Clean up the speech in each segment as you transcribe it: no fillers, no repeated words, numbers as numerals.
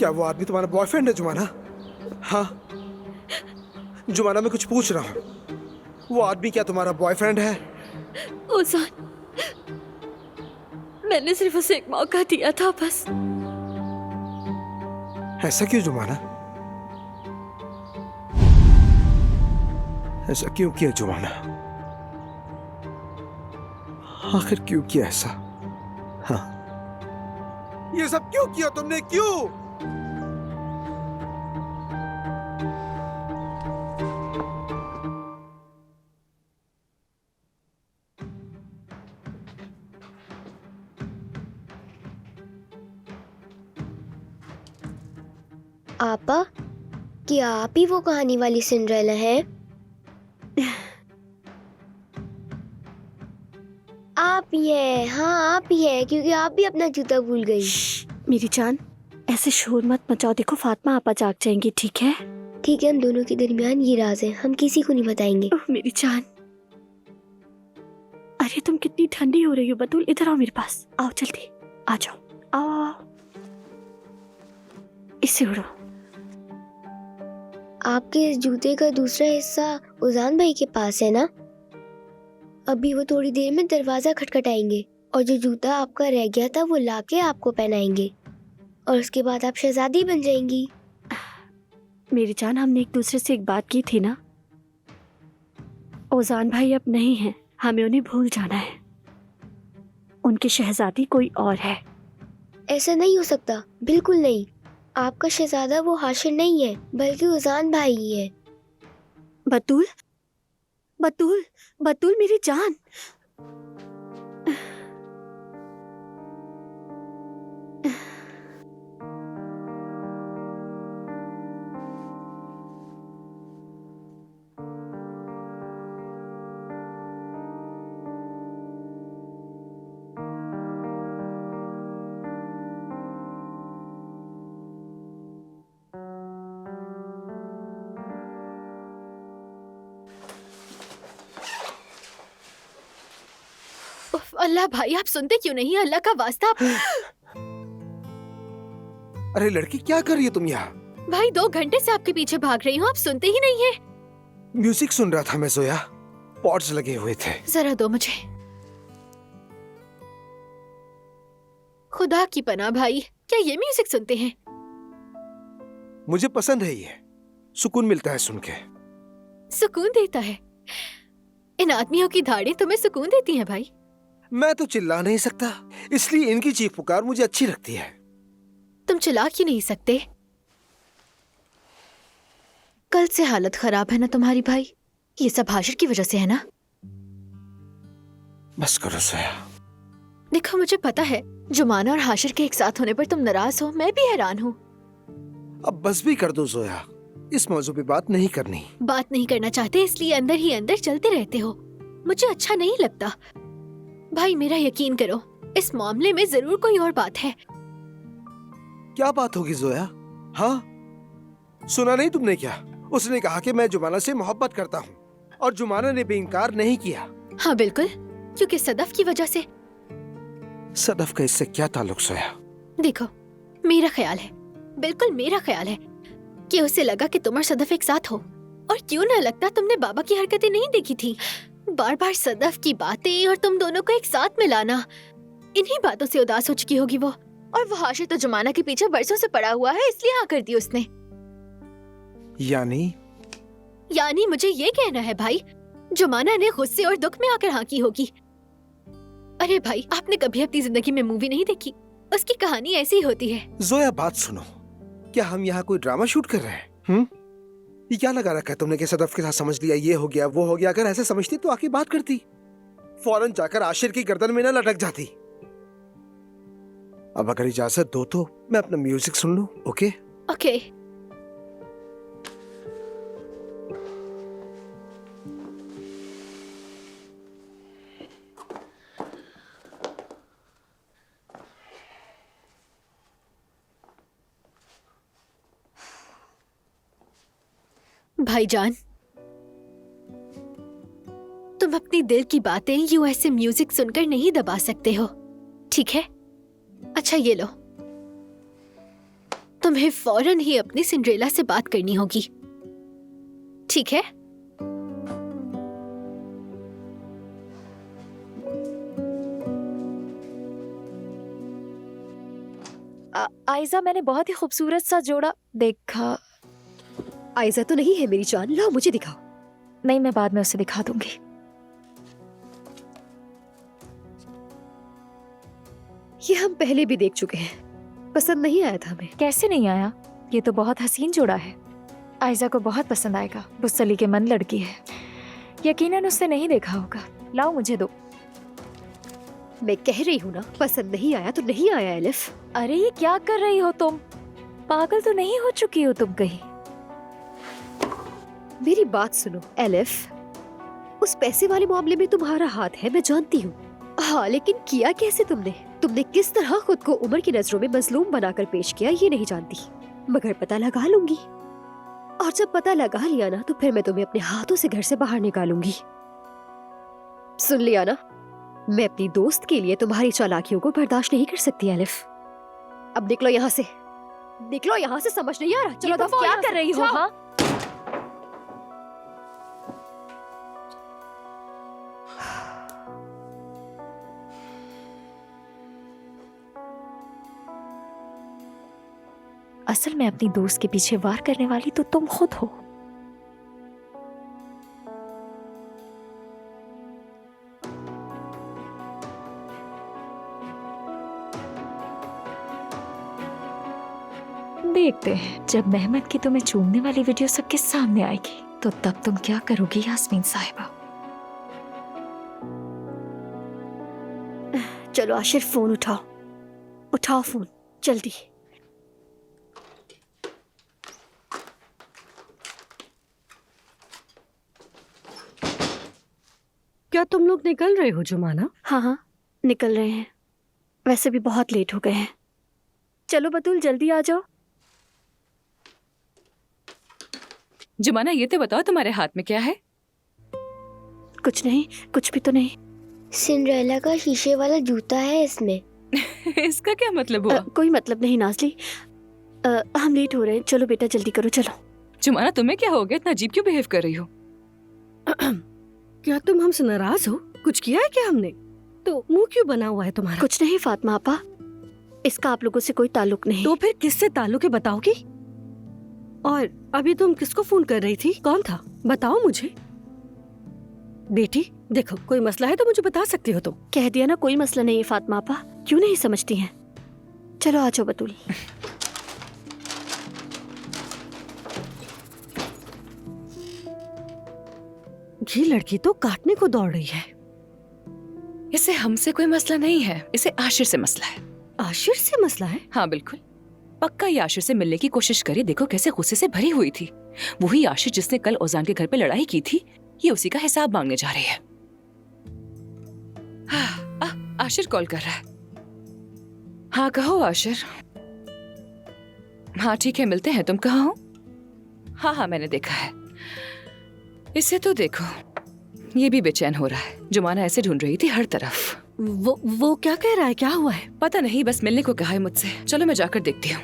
क्या वो आदमी तुम्हारा बॉयफ्रेंड है जुमाना? हाँ जुमाना, मैं कुछ पूछ रहा हूँ, वो आदमी क्या तुम्हारा बॉयफ्रेंड है? ओजान, मैंने सिर्फ उसे एक मौका दिया था बस। ऐसा क्यों जुमाना? ऐसा क्यों किया जुमाना? आखिर क्यों किया ऐसा? हाँ, ये सब क्यों किया तुमने, क्यों? आपा, क्या आप ही वो कहानी वाली सिंड्रेला हैं? आप ही हैं, हाँ आप ही हैं, क्योंकि आप भी अपना जूता भूल गई। मेरी जान, ऐसे शोर मत मचाओ। देखो फातिमा आपा जाग जाएंगी, ठीक है? ठीक है, हम दोनों के दरमियान ये राज है, हम किसी को नहीं बताएंगे। ओह मेरी जान, अरे तुम कितनी ठंडी हो रही हो बतूल, इधर आओ मेरे पास, आओ जल्दी, आ जाओ, आओ आओ, इससे उड़ो। आपके इस जूते का दूसरा हिस्सा उजान भाई के पास है ना? अभी वो थोड़ी देर में दरवाजा खटखटाएंगे और जो जूता आपका रह गया था वो लाके आपको पहनाएंगे और उसके बाद आप शहजादी बन जाएंगी। मेरी जान, हमने एक दूसरे से एक बात की थी ना, ओजान भाई अब नहीं है, हमें उन्हें भूल जाना है। उनकी शहजादी कोई और है। ऐसा नहीं हो सकता, बिल्कुल नहीं। आपका शहजादा वो हाशिर नहीं है, बल्कि उजान भाई ही है। बतूल, बतूल, बतूल मेरी जान। उफ, अल्लाह भाई, आप सुनते क्यों नहीं? अल्लाह का वास्ता अरे लड़की, क्या कर रही हो तुम यहाँ? भाई 2 घंटे से आपके पीछे भाग रही हूँ, आप सुनते ही नहीं है। म्यूजिक सुन रहा था मैं जोया, पॉड्स लगे हुए थे। जरा दो मुझे। खुदा की पनाह भाई, क्या ये म्यूजिक सुनते हैं? मुझे पसंद है ये, सुकून मिलता है सुन के। सुकून देता है? इन आदमियों की धाड़ें तुम्हें सुकून देती हैं भाई? मैं तो चिल्ला नहीं सकता, इसलिए इनकी चीख पुकार मुझे अच्छी लगती है। तुम चिल्ला क्यों नहीं सकते? कल से हालत खराब है ना तुम्हारी भाई? ये सब हाशिर की वजह से है ना? बस करो जोया। देखो मुझे पता है, जुमाना और हाशिर के एक साथ होने पर तुम नाराज हो, मैं भी हैरान हूँ। अब बस भी कर दो जोया, इस मौजू पे बात नहीं करनी। बात नहीं करना चाहते इसलिए अंदर ही अंदर चलते रहते हो, मुझे अच्छा नहीं लगता। भाई मेरा यकीन करो, इस मामले में जरूर कोई और बात है। क्या बात होगी जोया? हाँ, सुना नहीं तुमने क्या? उसने कहा कि मैं जुमाना से मोहब्बत करता हूँ और जुमाना ने भी इनकार नहीं किया। हाँ बिल्कुल, क्योंकि सदफ की वजह से। सदफ का इससे क्या ताल्लुक जोया? देखो, मेरा ख्याल है, बिल्कुल मेरा ख्याल है कि उसे लगा कि तुम और सदफ एक साथ हो। और क्यों ना लगता, तुमने बाबा की हरकतें नहीं देखी थी? बार बार सदफ की बातें और तुम दोनों को एक साथ मिलाना, इन्हीं बातों से उदास हो चुकी होगी वो। और वो हाशिर तो जुमाना के पीछे बरसों से पड़ा हुआ है, इसलिए हाँ कर दी उसने। यानी मुझे ये कहना है भाई, जुमाना ने गुस्से और दुख में आकर हाँ की होगी। अरे भाई, आपने कभी अपनी जिंदगी में मूवी नहीं देखी? उसकी कहानी ऐसी ही होती है। जोया बात सुनो, क्या हम यहाँ कोई ड्रामा शूट कर रहे हैं? ये क्या लगा रखा है तुमने कि सदफ के साथ समझ लिया, ये हो गया वो हो गया? अगर ऐसे समझती तो आके बात करती, फौरन जाकर आशिर की गर्दन में न लटक जाती। अब अगर इजाजत दो तो मैं अपना म्यूजिक सुन लूं, ओके? ओके। भाईजान, तुम अपनी दिल की बातें यूं ऐसे म्यूजिक सुनकर नहीं दबा सकते हो, ठीक है? अच्छा ये लो, तुम्हें फौरन ही अपनी सिंड्रेला से बात करनी होगी, ठीक है? आयजा, मैंने बहुत ही खूबसूरत सा जोड़ा देखा। आयजा तो नहीं है मेरी जान, लाओ मुझे दिखाओ। नहीं, मैं बाद में उसे दिखा दूंगी। ये हम पहले भी देख चुके हैं, पसंद नहीं आया था हमें। कैसे नहीं आया? ये तो बहुत हसीन जोड़ा है। आयजा को बहुत पसंद आएगा। वो सली के मन लड़की है, यकीनन उसने नहीं देखा होगा। लाओ मुझे दो। मैं कह रही हूँ ना, पसंद नहीं आया तो नहीं आया एलिफ। अरे ये क्या कर रही हो तुम? पागल तो नहीं हो चुकी हो तुम कहीं? मेरी बात सुनो एलिफ, उस पैसे वाले मामले में तुम्हारा हाथ है, मैं जानती हूँ। हाँ, लेकिन किया कैसे तुमने? तुमने किस तरह खुद को उमर की नजरों में मजलूम बनाकर पेश किया ये नहीं जानती, मगर पता लगा लूंगी। और जब पता लगा लिया ना, तो फिर मैं तुम्हें अपने हाथों से घर से बाहर निकालूंगी। सुन लिया ना, मैं अपनी दोस्त के लिए तुम्हारी चालाकियों को बर्दाश्त नहीं कर सकती एलिफ। अब निकलो यहाँ से, निकलो यहाँ से, समझ नहीं आ रहा? चलो तुम क्या कर रही हो? हाँ, असल में अपनी दोस्त के पीछे वार करने वाली तो तुम खुद हो। देखते हैं जब मेहमद की तुम्हें चूमने वाली वीडियो सबके सामने आएगी तो तब तुम क्या करोगी यास्मीन साहिबा। चलो आशिर, फोन उठाओ, उठाओ फोन जल्दी। क्या तुम लोग निकल रहे हो जुमाना? हाँ हाँ, निकल रहे हैं। वैसे भी बहुत लेट हो गए हैं। चलो बतूल, जल्दी आ जाओ। जुमाना, ये तो बताओ तुम्हारे हाथ में क्या है? कुछ नहीं, कुछ भी तो नहीं। सिंड्रेला का शीशे वाला जूता है इसमें। इसका क्या मतलब हुआ? कोई मतलब नहीं नाज़ली। हम लेट हो रहे हैं, चलो बेटा जल्दी करो, चलो। जुमाना, तुम्हें क्या हो गया? इतना अजीब क्यों बिहेव कर रही हो? क्या तुम हमसे नाराज हो? कुछ किया है क्या हमने? तो मुंह क्यों बना हुआ है तुम्हारा? कुछ नहीं फातिमा आपा, इसका आप लोगों से कोई ताल्लुक नहीं। तो फिर किससे ताल्लुक है बताओगी? और अभी तुम किसको फोन कर रही थी? कौन था? बताओ मुझे। बेटी देखो, कोई मसला है तो मुझे बता सकती हो तुम। कह दिया ना, कोई मसला नहीं है फातिमा आपा, क्यों नहीं समझती हैं? चलो आ जाओ बतूल। ये लड़की तो काटने को दौड़ रही है। इसे हमसे कोई मसला नहीं है, इसे आशिर से मसला है। आशिर से मसला है? हाँ बिल्कुल, पक्का ये आशिर से मिलने की कोशिश करी। देखो कैसे गुस्से से भरी हुई थी। वही आशिर जिसने कल ओजान के घर पे लड़ाई की थी, ये उसी का हिसाब मांगने जा रही है। आशिर कॉल कर रहा है। हाँ कहो आशिर। हाँ ठीक है, मिलते हैं। तुम कहाँ हो? हाँ हाँ मैंने देखा है। इसे तो देखो, ये भी बेचैन हो रहा है। जुमाना ऐसे ढूंढ रही थी हर तरफ। वो क्या कह रहा है? क्या हुआ है? पता नहीं, बस मिलने को कहा है मुझसे। चलो मैं जाकर देखती हूँ।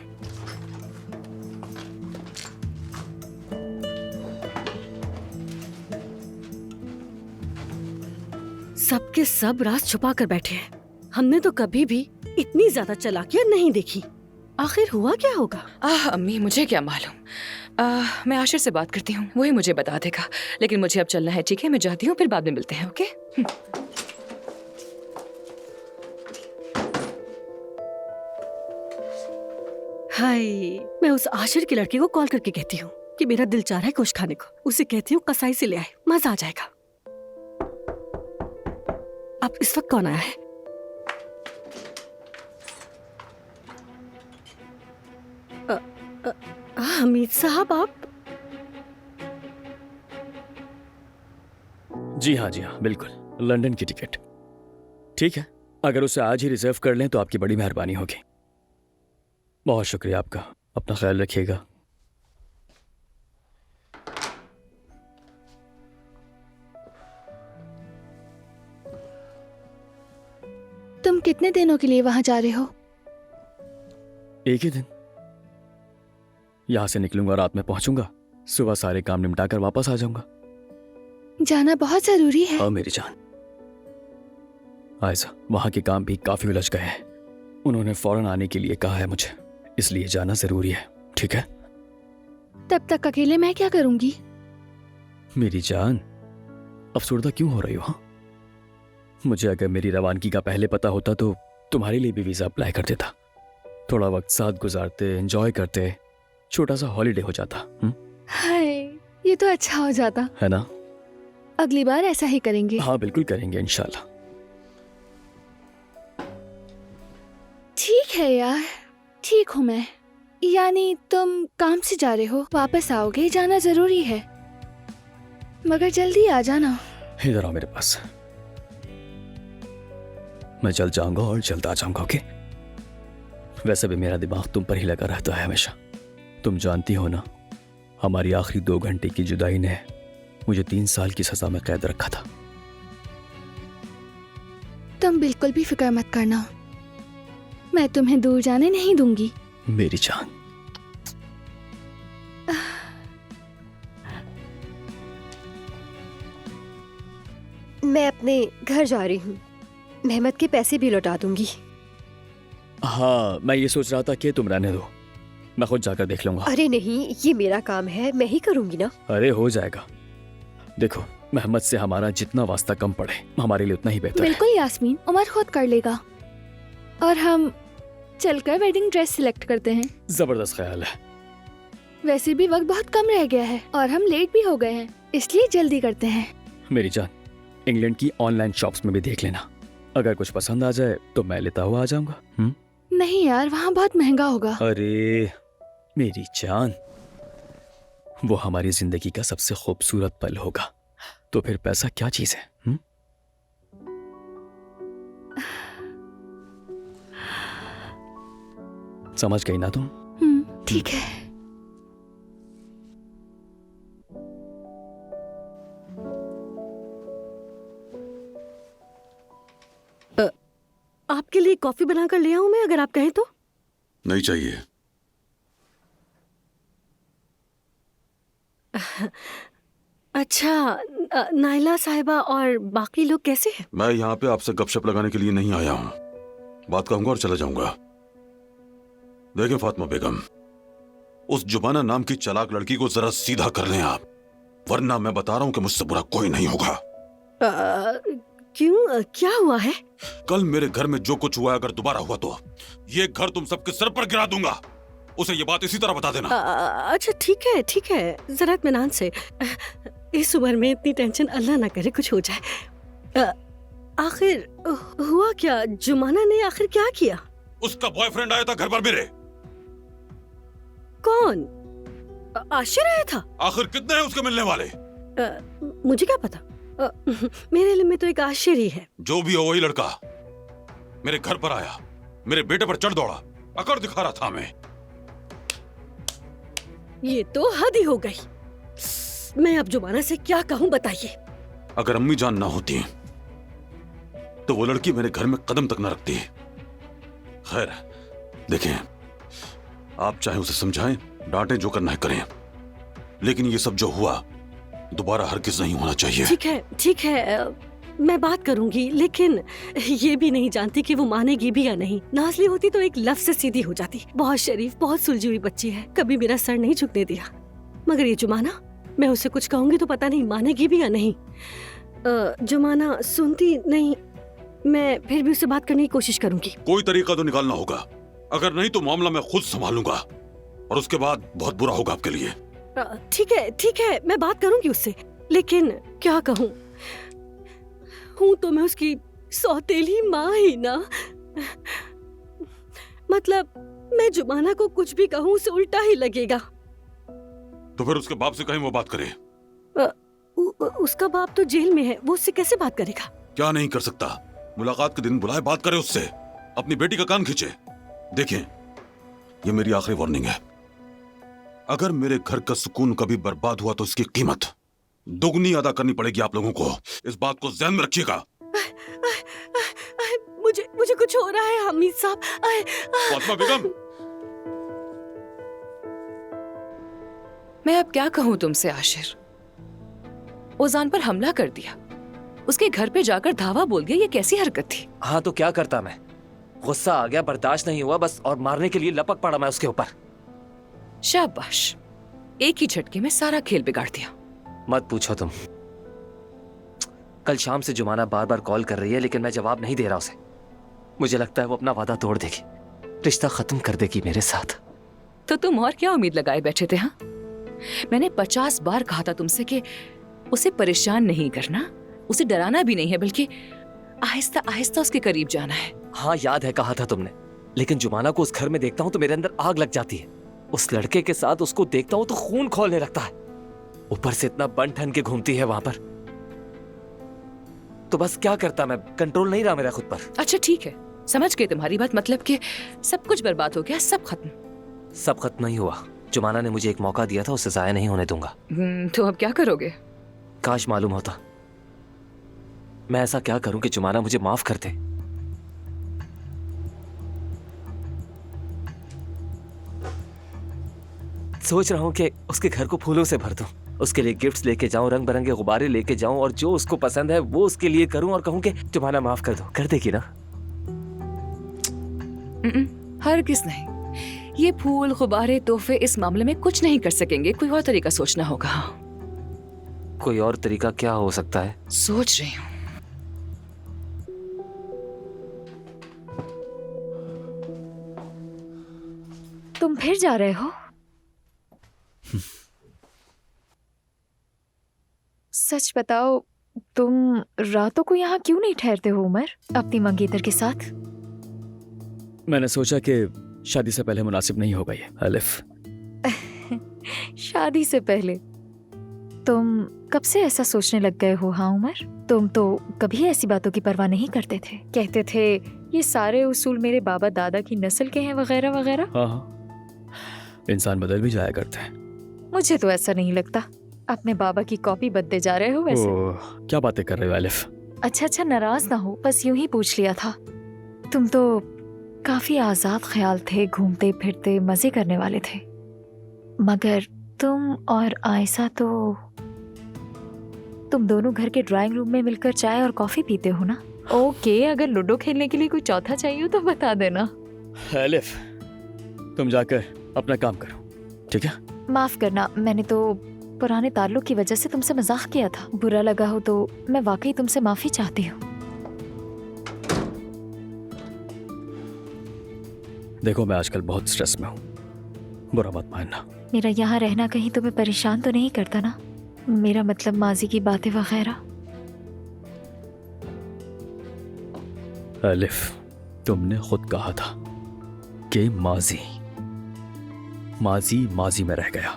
सबके सब राज छुपा कर बैठे हैं। हमने तो कभी भी इतनी ज्यादा चालाकियां नहीं देखी। आखिर हुआ क्या होगा? अम्मी मुझे क्या मालूम। मैं आशिर से बात करती हूँ, वही मुझे बता देगा। लेकिन मुझे अब चलना है, ठीक है? मैं जाती हूँ, फिर बाद में मिलते हैं। ओके? हाय, मैं उस आशिर की लड़की को कॉल करके कहती हूँ कि मेरा दिल चाह रहा है कुछ खाने को। उसे कहती हूँ कसाई से ले आए, मजा आ जाएगा। अब इस वक्त कौन आया है? हमीद साहब, आप? जी हाँ बिल्कुल, लंदन की टिकट। ठीक है, अगर उसे आज ही रिजर्व कर लें तो आपकी बड़ी मेहरबानी होगी। बहुत शुक्रिया आपका, अपना ख्याल रखिएगा। तुम कितने दिनों के लिए वहां जा रहे हो? एक ही दिन। यहाँ से निकलूंगा, रात में पहुंचूंगा, सुबह सारे काम निपटाकर वापस आ जाऊंगा। जाना बहुत जरूरी है। हाँ मेरी जान। आयजा, वहाँ के काम भी काफी उलझ गए हैं। उन्होंने फौरन आने के लिए कहा है मुझे, इसलिए जाना जरूरी है। ठीक है? तब तक अकेले मैं क्या करूंगी? मेरी जान, अफसरदा क्यों हो रही हो? हाँ, मुझे अगर मेरी रवानगी का पहले पता होता तो तुम्हारे लिए भी वीजा अप्लाई कर देता। थोड़ा वक्त साथ गुजारते, एंजॉय करते, छोटा सा हॉलीडे हो जाता। हाय, ये तो अच्छा हो जाता है ना? अगली बार ऐसा ही करेंगे। हाँ बिल्कुल करेंगे इंशाल्लाह। ठीक है यार, ठीक हूँ मैं। यानी तुम काम से जा रहे हो, वापस आओगे, जाना जरूरी है, मगर जल्दी आ जाना। इधर आओ मेरे पास, मैं जल्द जाऊंगा और जल्द आ जाऊंगा। ओके? वैसे भी मेरा दिमाग तुम पर ही लगा रहता है हमेशा। तुम जानती हो ना, हमारी आखिरी 2 घंटे की जुदाई ने मुझे 3 साल की सजा में कैद रखा था। तुम बिल्कुल भी फिक्र मत करना, मैं तुम्हें दूर जाने नहीं दूंगी। मेरी जान। मैं अपने घर जा रही हूँ, मेहमत के पैसे भी लौटा दूंगी। हाँ, मैं ये सोच रहा था कि तुम रहने दो, मैं खुद जाकर देख लूंगा। अरे नहीं, ये मेरा काम है, मैं ही करूंगी ना। अरे हो जाएगा। देखो, मेहमत से हमारा जितना वास्ता कम पड़े हमारे लिए उतना ही बेहतर है। बिल्कुल यास्मीन, उमर खुद कर लेगा और हम चलकर वेडिंग ड्रेस सिलेक्ट करते हैं। जबरदस्त ख्याल है। वैसे भी वक्त बहुत कम रह गया है और हम लेट भी हो गए हैं, इसलिए जल्दी करते हैं। मेरी जान, इंग्लैंड की ऑनलाइन शॉप्स में भी देख लेना, अगर कुछ पसंद आ जाए तो मैं लेता हुआ आ जाऊंगा। नहीं यार, वहाँ बहुत महंगा होगा। अरे मेरी जान, वो हमारी जिंदगी का सबसे खूबसूरत पल होगा, तो फिर पैसा क्या चीज है? समझ गई ना तुम? ठीक है। आपके लिए कॉफी बनाकर ले आऊं मैं, अगर आप कहें तो? नहीं चाहिए। अच्छा, नाइला साहिबा और बाकी लोग कैसे हैं? मैं यहाँ पे आपसे गपशप लगाने के लिए नहीं आया हूँ, बात कहूंगा और चला जाऊंगा। देखें फातिमा बेगम, उस जुबाना नाम की चालाक लड़की को जरा सीधा कर लें आप, वरना मैं बता रहा हूँ कि मुझसे बुरा कोई नहीं होगा। क्यों, क्या हुआ है? कल मेरे घर में जो कुछ हुआ, अगर दोबारा हुआ तो ये घर तुम सबके सर पर गिरा दूंगा। उसे ये बात इसी तरह बता देना। अच्छा ठीक है, जरा इत्मीनान से। इस उम्र में इतनी टेंशन, अल्लाह ना करे कुछ हो जाए। आखिर हुआ क्या? जुमाना ने आखिर क्या किया? उसका बॉयफ्रेंड आया था घर पर मेरे। कौन? आशिर आया था? आखिर कितने हैं उसके मिलने वाले? मुझे क्या पता, मेरे लिए में तो एक आशिर ही है। जो भी हो वही लड़का मेरे घर पर आया, मेरे बेटे पर चढ़ दौड़ा, अकड़ दिखा रहा था मैं। ये तो हद ही हो गई। मैं अब जुबाना से क्या कहूँ बताइए। अगर अम्मी जान ना होती तो वो लड़की मेरे घर में कदम तक न रखती। खैर देखें, आप चाहे उसे समझाएं, डांटें, जो करना है करें, लेकिन ये सब जो हुआ दोबारा हरगिज नहीं होना चाहिए। ठीक है, मैं बात करूंगी, लेकिन ये भी नहीं जानती कि वो मानेगी भी या नहीं। नाज़ली होती तो एक लफ्ज से सीधी हो जाती। बहुत शरीफ, बहुत सुलझी हुई बच्ची है, कभी मेरा सर नहीं झुकने दिया। मगर ये जुमाना, मैं उसे कुछ कहूंगी तो पता नहीं मानेगी भी या नहीं। जुमाना सुनती नहीं, मैं फिर भी उससे बात करने की कोशिश करूंगी। कोई तरीका तो निकालना होगा, अगर नहीं तो मामला मैं खुद संभालूंगा और उसके बाद बहुत बुरा होगा आपके लिए। ठीक है, मैं बात करूंगी उससे, लेकिन क्या कहूँ, हूँ तो मैं उसकी सौतेली माँ ही ना। मतलब मैं जुमाना को कुछ भी कहूँ उसे उल्टा ही लगेगा। तो फिर उसके बाप से कहीं वो बात करे। उसका बाप तो जेल में है, वो उससे कैसे बात करेगा? क्या नहीं कर सकता, मुलाकात के दिन बुलाए, बात करे उससे, अपनी बेटी का कान खींचे। देखें, ये मेरी आखिरी वार्निंग है। अगर मेरे घर का सुकून कभी बर्बाद हुआ तो इसकी कीमत दुगनी अदा करनी पड़ेगी आप लोगों को। इस बात को ध्यान में रखिएगा। मुझे कुछ हो रहा है हमीद साहब। फातिमा बेगम, मैं अब क्या कहूँ तुमसे आशिर। ओजान पर हमला कर दिया, उसके घर पे जाकर धावा बोल दिया, ये कैसी हरकत थी? हाँ तो क्या करता मैं, गुस्सा आ गया, बर्दाश्त नहीं हुआ बस, और मारने के लिए लपक पड़ा मैं उसके ऊपर। शाबाश, एक ही झटके में सारा खेल बिगाड़ दिया। मत पूछो तुम। कल शाम से जुमाना बार बार कॉल कर रही है लेकिन मैं जवाब नहीं दे रहा उसे। मुझे लगता है वो अपना वादा तोड़ देगी, रिश्ता खत्म कर देगी मेरे साथ। तो तुम और क्या उम्मीद लगाए बैठे थे? हाँ, मैंने 50 बार कहा था तुमसे कि उसे परेशान नहीं करना, उसे डराना भी नहीं है, बल्कि आहिस्ता आहिस्ता उसके करीब जाना है। हाँ याद है, कहा था तुमने, लेकिन जुमाना को उस घर में देखता हूँ तो मेरे अंदर आग लग जाती है। उस लड़के के साथ उसको देखता हूँ तो खून खौलने लगता है, ऊपर से इतना बन ठन के घूमती है वहां पर। तो बस क्या करता मैं, कंट्रोल नहीं रहा मेरा खुद पर। अच्छा ठीक है, समझ गए तुम्हारी बात, मतलब कि सब कुछ बर्बाद हो गया, सब खत्म। सब खत्म नहीं हुआ, जुमाना ने मुझे एक मौका दिया था, उसे जाया नहीं होने दूंगा। तो अब क्या करोगे? काश मालूम होता। मैं ऐसा क्या करूं कि जुमाना मुझे माफ कर दे। सोच रहा हूं कि उसके घर को फूलों से भर दूं, उसके लिए गिफ्ट्स लेके जाऊं, रंग बिरंगे गुब्बारे लेके जाऊं, और जो उसको पसंद है वो उसके लिए करूं, और कहूं कि जुमाना माफ कर दो। कर देगी ना? हरगिज़ नहीं, ये फूल गुब्बारे तोहफे इस मामले में कुछ नहीं कर सकेंगे, कोई और तरीका सोचना होगा। कोई और तरीका क्या हो सकता है? सोच रही हूँ। तुम फिर जा रहे हो? सच बताओ, तुम रातों को यहाँ क्यों नहीं ठहरते हो उमर, अपनी मंगेतर के साथ? मैंने सोचा कि शादी से पहले मुनासिब नहीं होगा ये अलिफ। शादी से पहले? तुम कब से ऐसा सोचने लग गए हो? हाँ उमर, तुम तो कभी ऐसी बातों की परवाह नहीं करते थे, कहते थे ये सारे उसूल मेरे बाबा दादा की नस्ल के हैं वगैरह वगैरह। हाँ हाँ, इंसान बदल भी जाया करते हैं। मुझे तो ऐसा नहीं लगता, अपने बाबा की कॉपी बनते जा रहे हो वैसे। क्या बातें कर रहे हो अलिफ? अच्छा, नाराज ना हो, बस यूं ही पूछ लिया था। तुम तो काफी आजाद ख्याल थे, घूमते फिरते मजे करने वाले थे, मगर तुम और आयशा तो तुम दोनों घर के ड्राइंग रूम में मिलकर चाय और कॉफी पीते हो ना? ओके, अगर लूडो खेलने के लिए कोई चौथा चाहिए हो तो बता देना। अलिफ, तुम जाकर अपना काम करो, ठीक है? माफ करना, मैंने तो पुराने ताल्लुक की वजह से तुमसे मजाक किया था, बुरा लगा हो तो मैं वाकई तुमसे माफी चाहती हूँ। देखो, मैं आजकल बहुत स्ट्रेस में हूँ, बुरा मत मानना। मेरा यहाँ रहना कहीं तुम्हें परेशान तो नहीं करता ना? मेरा मतलब माजी की बातें वगैरह। अलिफ, तुमने खुद कहा था कि माजी माजी में रह गया,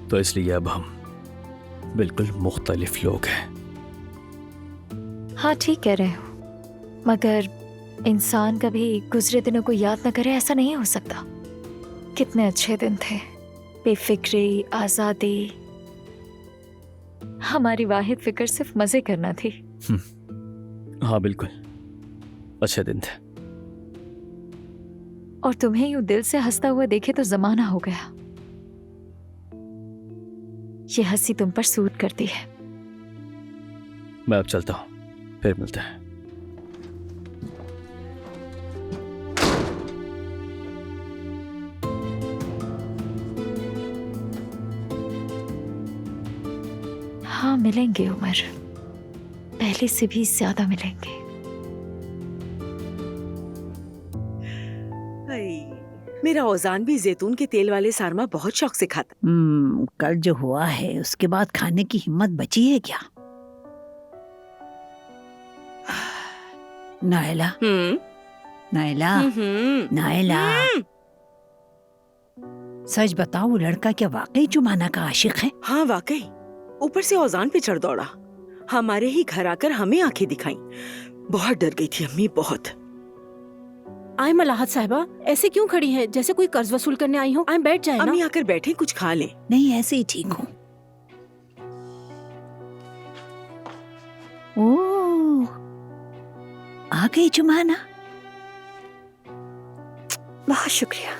तो इसलिए अब हम बिल्कुल मुख्तलिफ लोग हैं। हाँ ठीक कह रहे हो, मगर इंसान कभी गुजरे दिनों को याद न करे ऐसा नहीं हो सकता। कितने अच्छे दिन थे, बेफिक्री, आजादी। हमारी वाहिद फिक्र सिर्फ मजे करना थी। हाँ बिल्कुल, अच्छे दिन थे। और तुम्हें यूं दिल से हंसता हुआ देखे तो जमाना हो गया। ये हंसी तुम पर सूट करती है। मैं अब चलता हूँ, फिर मिलते हैं। हाँ मिलेंगे उमर, पहले से भी ज्यादा मिलेंगे। मेरा औजान भी जैतून के तेल वाले सारमा बहुत शौक से खाता। कल जो हुआ है उसके बाद खाने की हिम्मत बची है क्या? नायला, नायला, नायला, सच बताओ, वो लड़का क्या वाकई जुमाना का आशिक है? हाँ वाकई, ऊपर से औजान पे चढ़ दौड़ा, हमारे ही घर आकर हमें आंखें दिखाई। बहुत डर गई थी अम्मी, बहुत। आए मलाहत साहिबा, ऐसे क्यों खड़ी हैं जैसे कोई कर्ज वसूल करने आई हो? आए बैठ जाए ना। अम्मी आकर बैठे, कुछ खा ले। नहीं, ऐसे ही ठीक हूँ। ओह, आ गई जुमाना। बहुत शुक्रिया।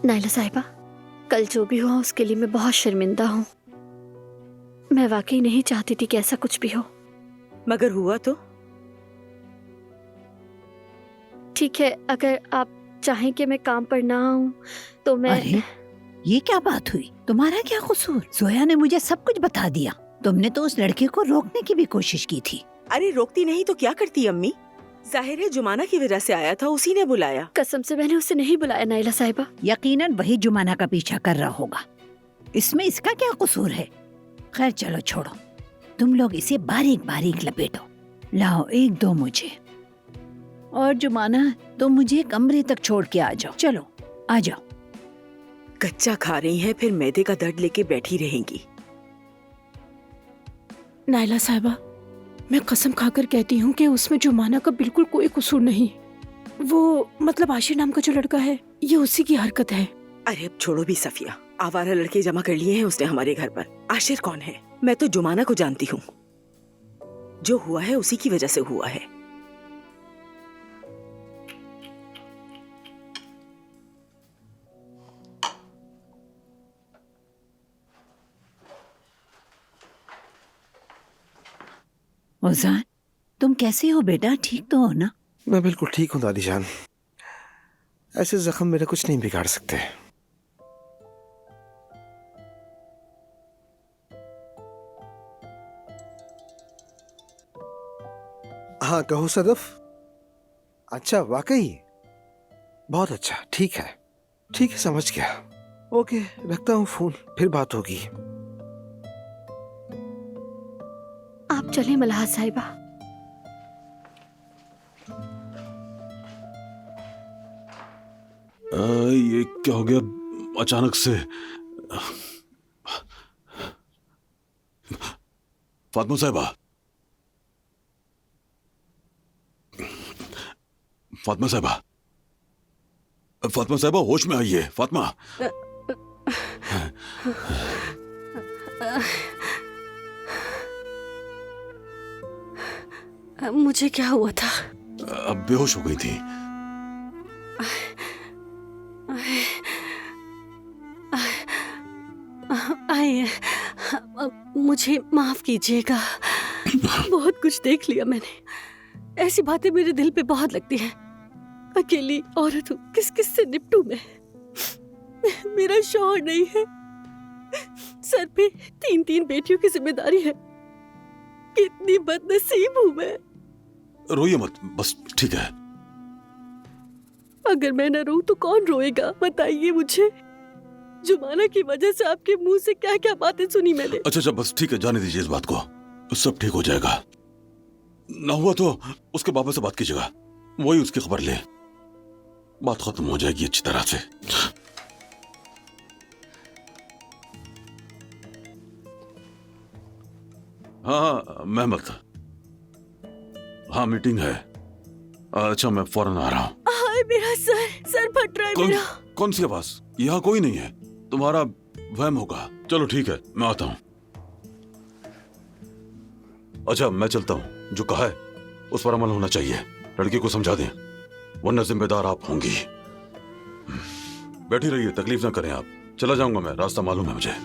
नायला साहिबा, कल जो भी हुआ उसके लिए मैं बहुत शर्मिंदा हूँ। मैं वाकई नहीं चाहती थी कि ऐसा कुछ भी हो। मगर हुआ तो? ठीक है, अगर आप चाहें कि मैं काम पर ना आऊं तो मैं। अरे ये क्या बात हुई? तुम्हारा क्या कसूर? जोया ने मुझे सब कुछ बता दिया। तुमने तो उस लड़के को रोकने की भी कोशिश की थी। अरे रोकती नहीं तो क्या करती अम्मी? जाहिर है जुमाना की वजह से आया था, उसी ने बुलाया। कसम से मैंने उसे नहीं बुलाया नाइला साहिबा। यकीनन वही जुमाना का पीछा कर रहा होगा। इसमें इसका क्या कसूर है? खैर चलो छोड़ो, तुम लोग इसे बारीक बारीक लपेटो। लाओ एक दो मुझे। और जुमाना तुम मुझे कमरे तक छोड़ के आ जाओ। चलो आ जाओ। कच्चा खा रही हैं, फिर मैदे का दर्द लेके बैठी रहेंगी। नाइला साहिबा, मैं कसम खाकर कहती हूँ कि उसमें जुमाना का बिल्कुल कोई कसूर नहीं। वो मतलब आशिर नाम का जो लड़का है, ये उसी की हरकत है। अरे अब छोड़ो भी सफिया, आवारा लड़के जमा कर लिए हैं उसने हमारे घर पर। आशिर कौन है? मैं तो जुमाना को जानती हूँ। जो हुआ है उसी की वजह से हुआ है। ओजान, तुम कैसे हो बेटा? ठीक तो हो ना? मैं बिल्कुल ठीक हूँ दादी जान। ऐसे जख्म मेरा कुछ नहीं बिगाड़ सकते। हाँ कहो सदफ। अच्छा वाकई? बहुत अच्छा, ठीक है ठीक है, समझ गया। ओके रखता हूँ फोन, फिर बात होगी। आप चले मल्हार साहिबा। ये क्या हो गया अचानक से? फातिमा साहिबा, फातिमा साहिबा, फातिमा साहिबा होश में आइए। फातिमा, मुझे क्या हुआ था? अब बेहोश हो गई थी। आइए, मुझे माफ कीजिएगा। बहुत कुछ देख लिया मैंने। ऐसी बातें मेरे दिल पे बहुत लगती हैं। अकेली औरत हूँ, किस किस से निपटूं मैं? मेरा शौहर नहीं है, सर पे 3-3 बेटियों की जिम्मेदारी है। कितनी बदनसीब हूँ मैं। रोइए मत, बस ठीक है। अगर मैं न रोऊं तो कौन रोएगा? बताइए मुझे। जुमाना की वजह से आपके मुंह से क्या क्या बातें सुनी मैंने। अच्छा बस ठीक है, जाने दीजिए इस बात को, सब ठीक हो जाएगा। ना हुआ तो उसके बाबा से बात कीजिएगा, वही उसकी खबर ले, बात खत्म हो जाएगी अच्छी तरह से। हाँ मेहमत, हाँ मीटिंग है। अच्छा मैं फौरन आ रहा हूँ। हाय मेरा सर फट रहा है मेरा। कौन सी आवाज? यहाँ कोई नहीं है, तुम्हारा वहम होगा। चलो ठीक है, मैं आता हूँ। अच्छा मैं चलता हूँ, जो कहा है उस पर अमल होना चाहिए। लड़की को समझा दें, वरना जिम्मेदार आप होंगी। बैठी रहिए, तकलीफ ना करें आप। चला जाऊंगा मैं, रास्ता मालूम है मुझे।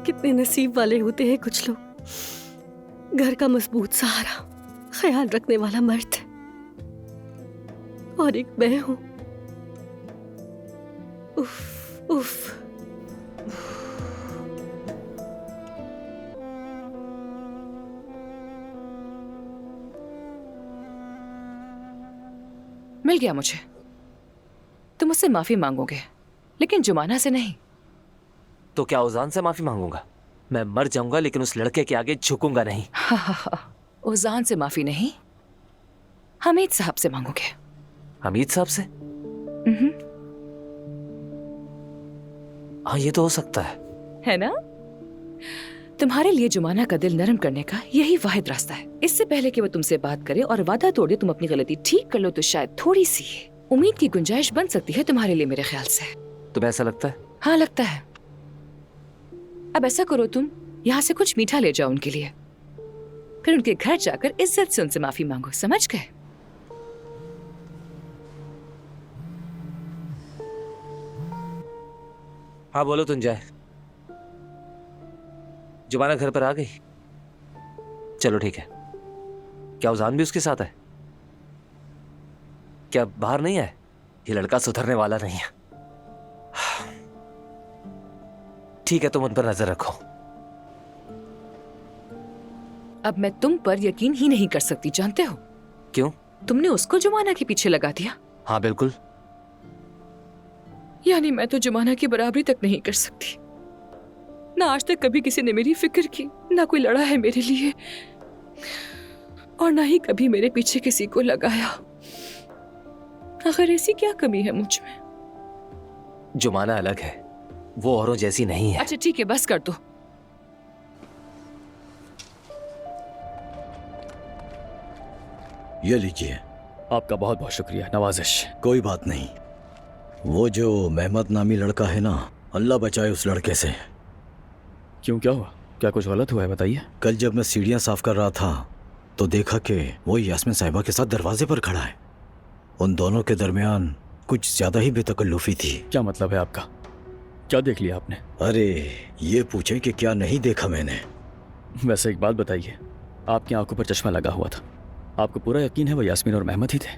कितने नसीब वाले होते हैं कुछ लोग। घर का मजबूत सहारा, ख्याल रखने वाला मर्द, और एक मैं हूं। उफ उफ। मिल गया मुझे। तुम मुझसे माफी मांगोगे, लेकिन जुमाना से नहीं। तो क्या ओजान से माफी मांगूंगा? मैं मर जाऊंगा लेकिन उस लड़के के आगे झुकूंगा नहीं। ओजान से माफी नहीं, हमीद साहब से मांगोगे। हमीद साहब से? हाँ ये तो हो सकता है ना? तुम्हारे लिए जुमाना का दिल नरम करने का यही वाहिद रास्ता है। इससे पहले कि वो तुमसे बात करे और वादा तोड़ दे तुम अपनी गलती ठीक कर लो तो शायद थोड़ी सी उम्मीद की गुंजाइश बन सकती है तुम्हारे लिए, मेरे ख्याल से। तुम्हें ऐसा लगता है? हाँ लगता है। अब ऐसा करो, तुम यहाँ से कुछ मीठा ले जाओ उनके लिए, फिर उनके घर जाकर इज्जत से उनसे माफी मांगो, समझ गए? हाँ बोलो तुंजय। जुमाना घर पर आ गई? चलो ठीक है। क्या उजान भी उसके साथ है? क्या बाहर नहीं है? ये लड़का सुधरने वाला नहीं है। ठीक है, तुम उन पर नजर रखो। अब मैं तुम पर यकीन ही नहीं कर सकती, जानते हो क्यों? तुमने उसको जुमाना के पीछे लगा दिया। हाँ बिल्कुल। यानी मैं तो जुमाना की बराबरी तक नहीं कर सकती। ना आज तक कभी किसी ने मेरी फिक्र की, ना कोई लड़ा है मेरे लिए, और ना ही कभी मेरे पीछे किसी को लगाया। आखिर ऐसी क्या कमी है मुझ में? जुमाना अलग है, वो औरों जैसी नहीं है। अच्छा ठीक है, बस कर दो। ये लीजिए। आपका बहुत बहुत शुक्रिया, नवाजिश। कोई बात नहीं। वो जो मेहमद नामी लड़का है ना, अल्लाह बचाए उस लड़के से। क्यों, क्या हुआ? क्या कुछ गलत हुआ है, बताइए। कल जब मैं सीढ़ियाँ साफ कर रहा था तो देखा कि वो यास्मीन साहिबा के साथ दरवाजे पर खड़ा है। उन दोनों के दरमियान कुछ ज्यादा ही बेतकल्लुफी थी। क्या मतलब है आपका? क्या देख लिया आपने? अरे ये पूछें कि क्या नहीं देखा मैंने। वैसे एक बात बताइए, आपकी आंखों पर चश्मा लगा हुआ था, आपको पूरा यकीन है वो यास्मीन और मेहमद ही थे?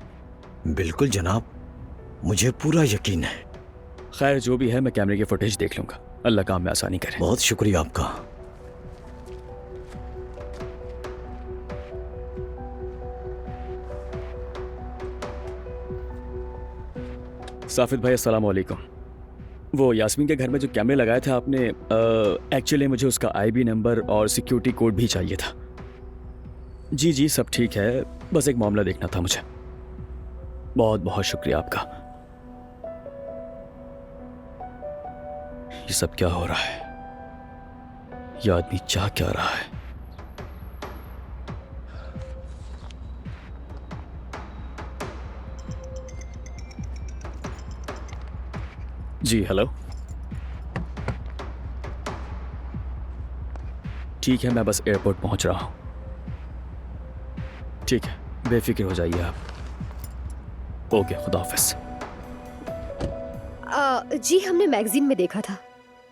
बिल्कुल जनाब, मुझे पूरा यकीन है। खैर जो भी है, मैं कैमरे की फुटेज देख लूंगा। अल्लाह काम में आसानी करे। बहुत शुक्रिया आपका। साफिद भाई अस्सलाम वालेकुम। वो यास्मीन के घर में जो कैमरे लगाए थे आपने, एक्चुअली मुझे उसका आईबी नंबर और सिक्योरिटी कोड भी चाहिए था। जी जी सब ठीक है, बस एक मामला देखना था मुझे। बहुत बहुत शुक्रिया आपका। ये सब क्या हो रहा है? ये आदमी चाह क्या रहा है? जी हेलो। ठीक है, मैं बस एयरपोर्ट पहुंच रहा हूं। ठीक है, बेफिक्र हो जाइए आप। ओके, खुदा हाफिज। जी हमने मैगजीन में देखा था।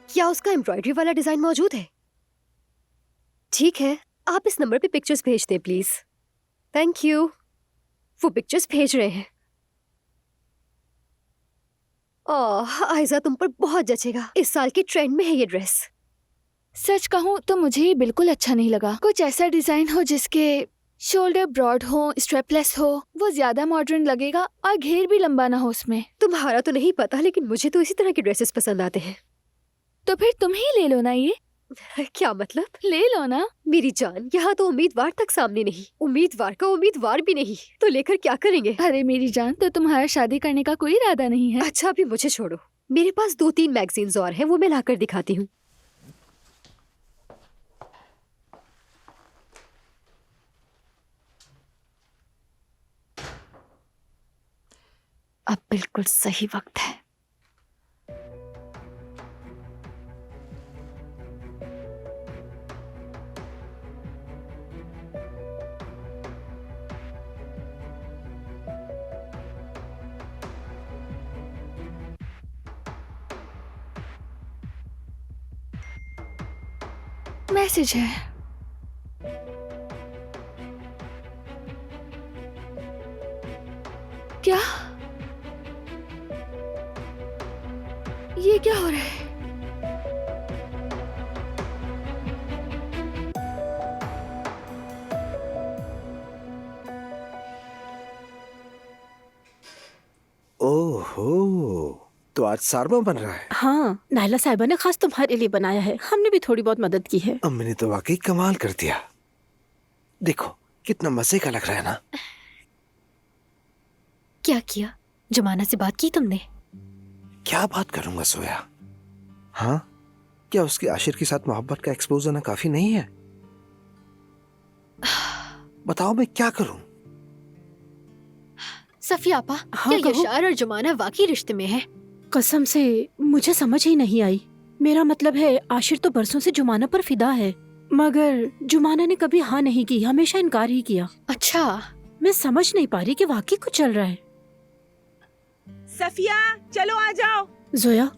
क्या उसका एम्ब्रॉयडरी वाला डिजाइन मौजूद है? ठीक है, आप इस नंबर पे पिक्चर्स भेज दें प्लीज। Thank you. वो पिक्चर्स भेज रहे हैं। आयजा तुम पर बहुत जचेगा, इस साल के ट्रेंड में है ये ड्रेस। सच कहूँ तो मुझे ये बिल्कुल अच्छा नहीं लगा। कुछ ऐसा डिजाइन हो जिसके शोल्डर ब्रॉड हो, स्ट्रेपलेस हो, वो ज्यादा मॉडर्न लगेगा और घेर भी लंबा ना हो उसमें। तुम्हारा तो नहीं पता, लेकिन मुझे तो इसी तरह के ड्रेसेस पसंद आते हैं। तो फिर तुम ही ले लो ना ये। क्या मतलब? ले लो ना। मेरी जान, यहाँ तो उम्मीदवार तक सामने नहीं, उम्मीदवार का उम्मीदवार भी नहीं, तो लेकर क्या करेंगे? अरे मेरी जान, तो तुम्हारा शादी करने का कोई इरादा नहीं है? अच्छा अभी मुझे छोड़ो, मेरे पास 2-3 मैगजीन्स और हैं, वो मैं लाकर दिखाती हूँ। अब बिल्कुल सही वक्त है। मैसेज है। क्या? ये क्या हो रहा है? ओहो, तो आज सारमा बन रहा है। हाँ, नायला साहिबा ने खास तुम्हारे लिए बनाया है। हमने भी थोड़ी बहुत मदद की है। अम्मी ने तो वाकई कमाल कर दिया। देखो कितना मजे का लग रहा है ना। क्या किया? जमाना से बात की तुमने? क्या बात करूंगा सोया? हाँ, क्या उसके आशिर के साथ मोहब्बत का एक्सपोज होना काफी नहीं है? बताओ मैं क्या करूं? सफिया आपा, हाँ, क्या कहो। यशार और जुमाना वाकई रिश्ते में है? कसम से मुझे समझ ही नहीं आई। मेरा मतलब है आशिर तो बरसों से जुमाना पर फिदा है, मगर जुमाना ने कभी हाँ नहीं की, हमेशा इनकार ही किया। अच्छा, मैं समझ नहीं पा रही कि वाकई कुछ चल रहा है। सफिया चलो आ जाओ। जोया,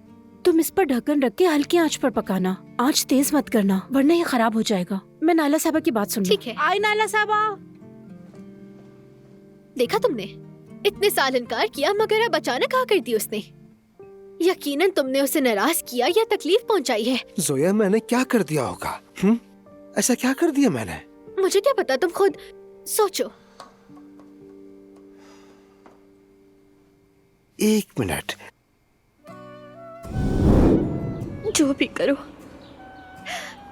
तुम इस पर ढक्कन रख के हल्की आंच पर पकाना, आंच तेज मत करना वरना ये खराब हो जाएगा। मैं नाला साहबा की बात सुन लूं। ठीक है। आई नाला साहबा। देखा तुमने, इतने साल इनकार किया मगर अब अचानक हाँ कर दी उसने। यकीनन तुमने उसे नाराज किया या तकलीफ पहुंचाई है। जोया मैंने क्या कर दिया होगा? ऐसा क्या कर दिया मैंने? मुझे क्या पता, तुम खुद सोचो। एक मिनट। जो भी करो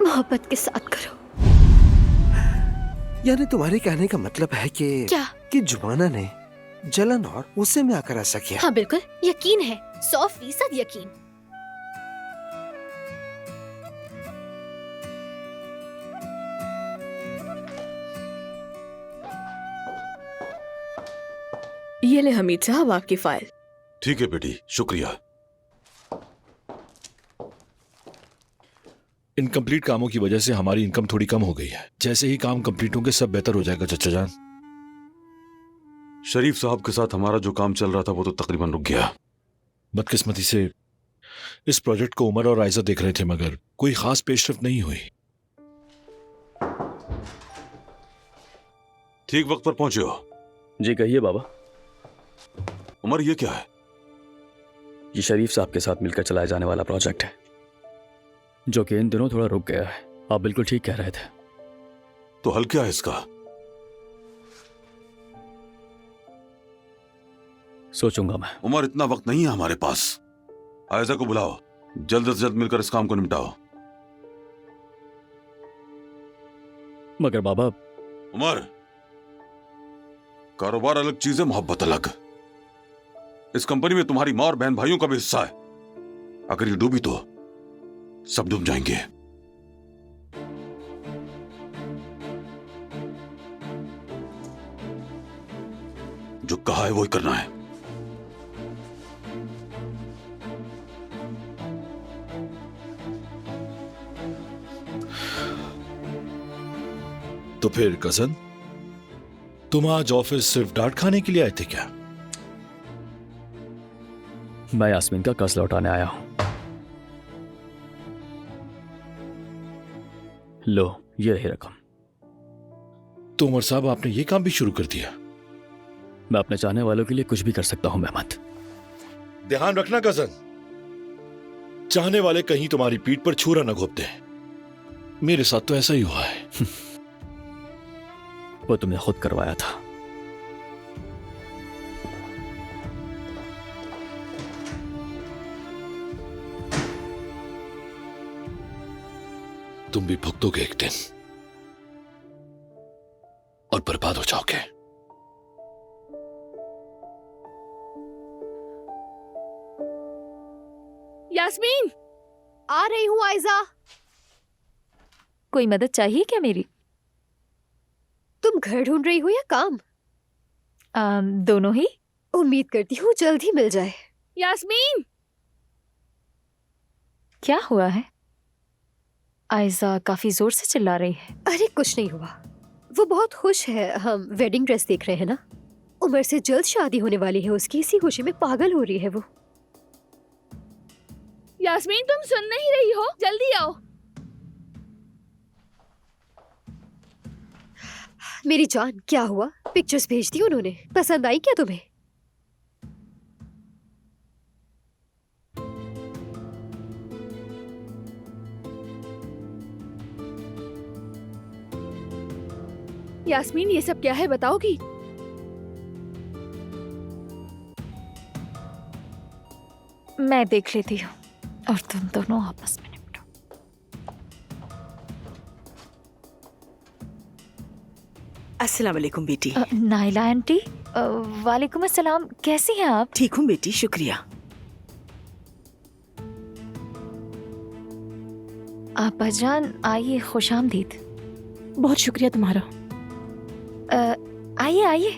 मोहब्बत के साथ करो। यानी तुम्हारे कहने का मतलब है कि क्या? कि जुमाना ने जलन और गुस्से में आकर ऐसा किया? हाँ बिल्कुल, यकीन है, 100% यकीन। ये ले हमीद साहब आपकी फाइल। ठीक है बेटी, शुक्रिया। इनकम्प्लीट कामों की वजह से हमारी इनकम थोड़ी कम हो गई है। जैसे ही काम कंप्लीट होंगे सब बेहतर हो जाएगा चचा जान। शरीफ साहब के साथ हमारा जो काम चल रहा था वो तो तकरीबन रुक गया। बदकिस्मती से इस प्रोजेक्ट को उमर और आयजा देख रहे थे मगर कोई खास पेशरफ नहीं हुई। ठीक वक्त पर पहुंचे हो। जी कहिए बाबा। उमर ये क्या है? ये शरीफ साहब के साथ मिलकर चलाया जाने वाला प्रोजेक्ट है जो कि इन दिनों थोड़ा रुक गया है। आप बिल्कुल ठीक कह रहे थे। तो हल क्या है इसका? सोचूंगा मैं। उमर इतना वक्त नहीं है हमारे पास। आयजा को बुलाओ, जल्द से जल्द मिलकर इस काम को निपटाओ। मगर बाबा। उमर, कारोबार अलग चीज है, मोहब्बत अलग। इस कंपनी में तुम्हारी माँ और बहन भाइयों का भी हिस्सा है। अगर ये डूबी तो सब डूब जाएंगे। जो कहा है वही करना है। तो फिर कजन, तुम आज ऑफिस सिर्फ डांट खाने के लिए आए थे क्या? मैं यास्मीन का कर्ज लौटाने आया हूं। लो ये रही रकम। तो उमर साहब आपने ये काम भी शुरू कर दिया? मैं अपने चाहने वालों के लिए कुछ भी कर सकता हूं मेहमद। ध्यान रखना कजन, चाहने वाले कहीं तुम्हारी पीठ पर छुरा न घोंपते हैं। मेरे साथ तो ऐसा ही हुआ है। वो तुमने खुद करवाया था। तुम भी भुगतोगे एक दिन और बर्बाद हो जाओगे। यास्मीन, आ रही हूँ आयजा। कोई मदद चाहिए क्या मेरी? तुम घर ढूंढ रही हो या काम? दोनों ही। उम्मीद करती हूँ जल्द ही मिल जाए। यास्मीन, क्या हुआ है? आयजा काफी जोर से चिल्ला रही है। अरे कुछ नहीं हुआ, वो बहुत खुश है। हम वेडिंग ड्रेस देख रहे हैं ना। उमर से जल्द शादी होने वाली है उसकी, इसी खुशी में पागल हो रही है वो। यास्मीन तुम सुन नहीं रही हो? जल्दी आओ। मेरी जान, क्या हुआ? पिक्चर्स भेज दी उन्होंने, पसंद आई क्या तुम्हें? यास्मीन ये सब क्या है, बताओगी? मैं देख लेती हूँ और तुम दोनों आपस में निपटो। अस्सलाम वालेकुम बेटी। Naila aunty. वालेकुम अस्सलाम, कैसी हैं आप? ठीक हूँ बेटी, शुक्रिया। आपा जान आइए, खुश आमदीद। बहुत शुक्रिया तुम्हारा। आइए आइए।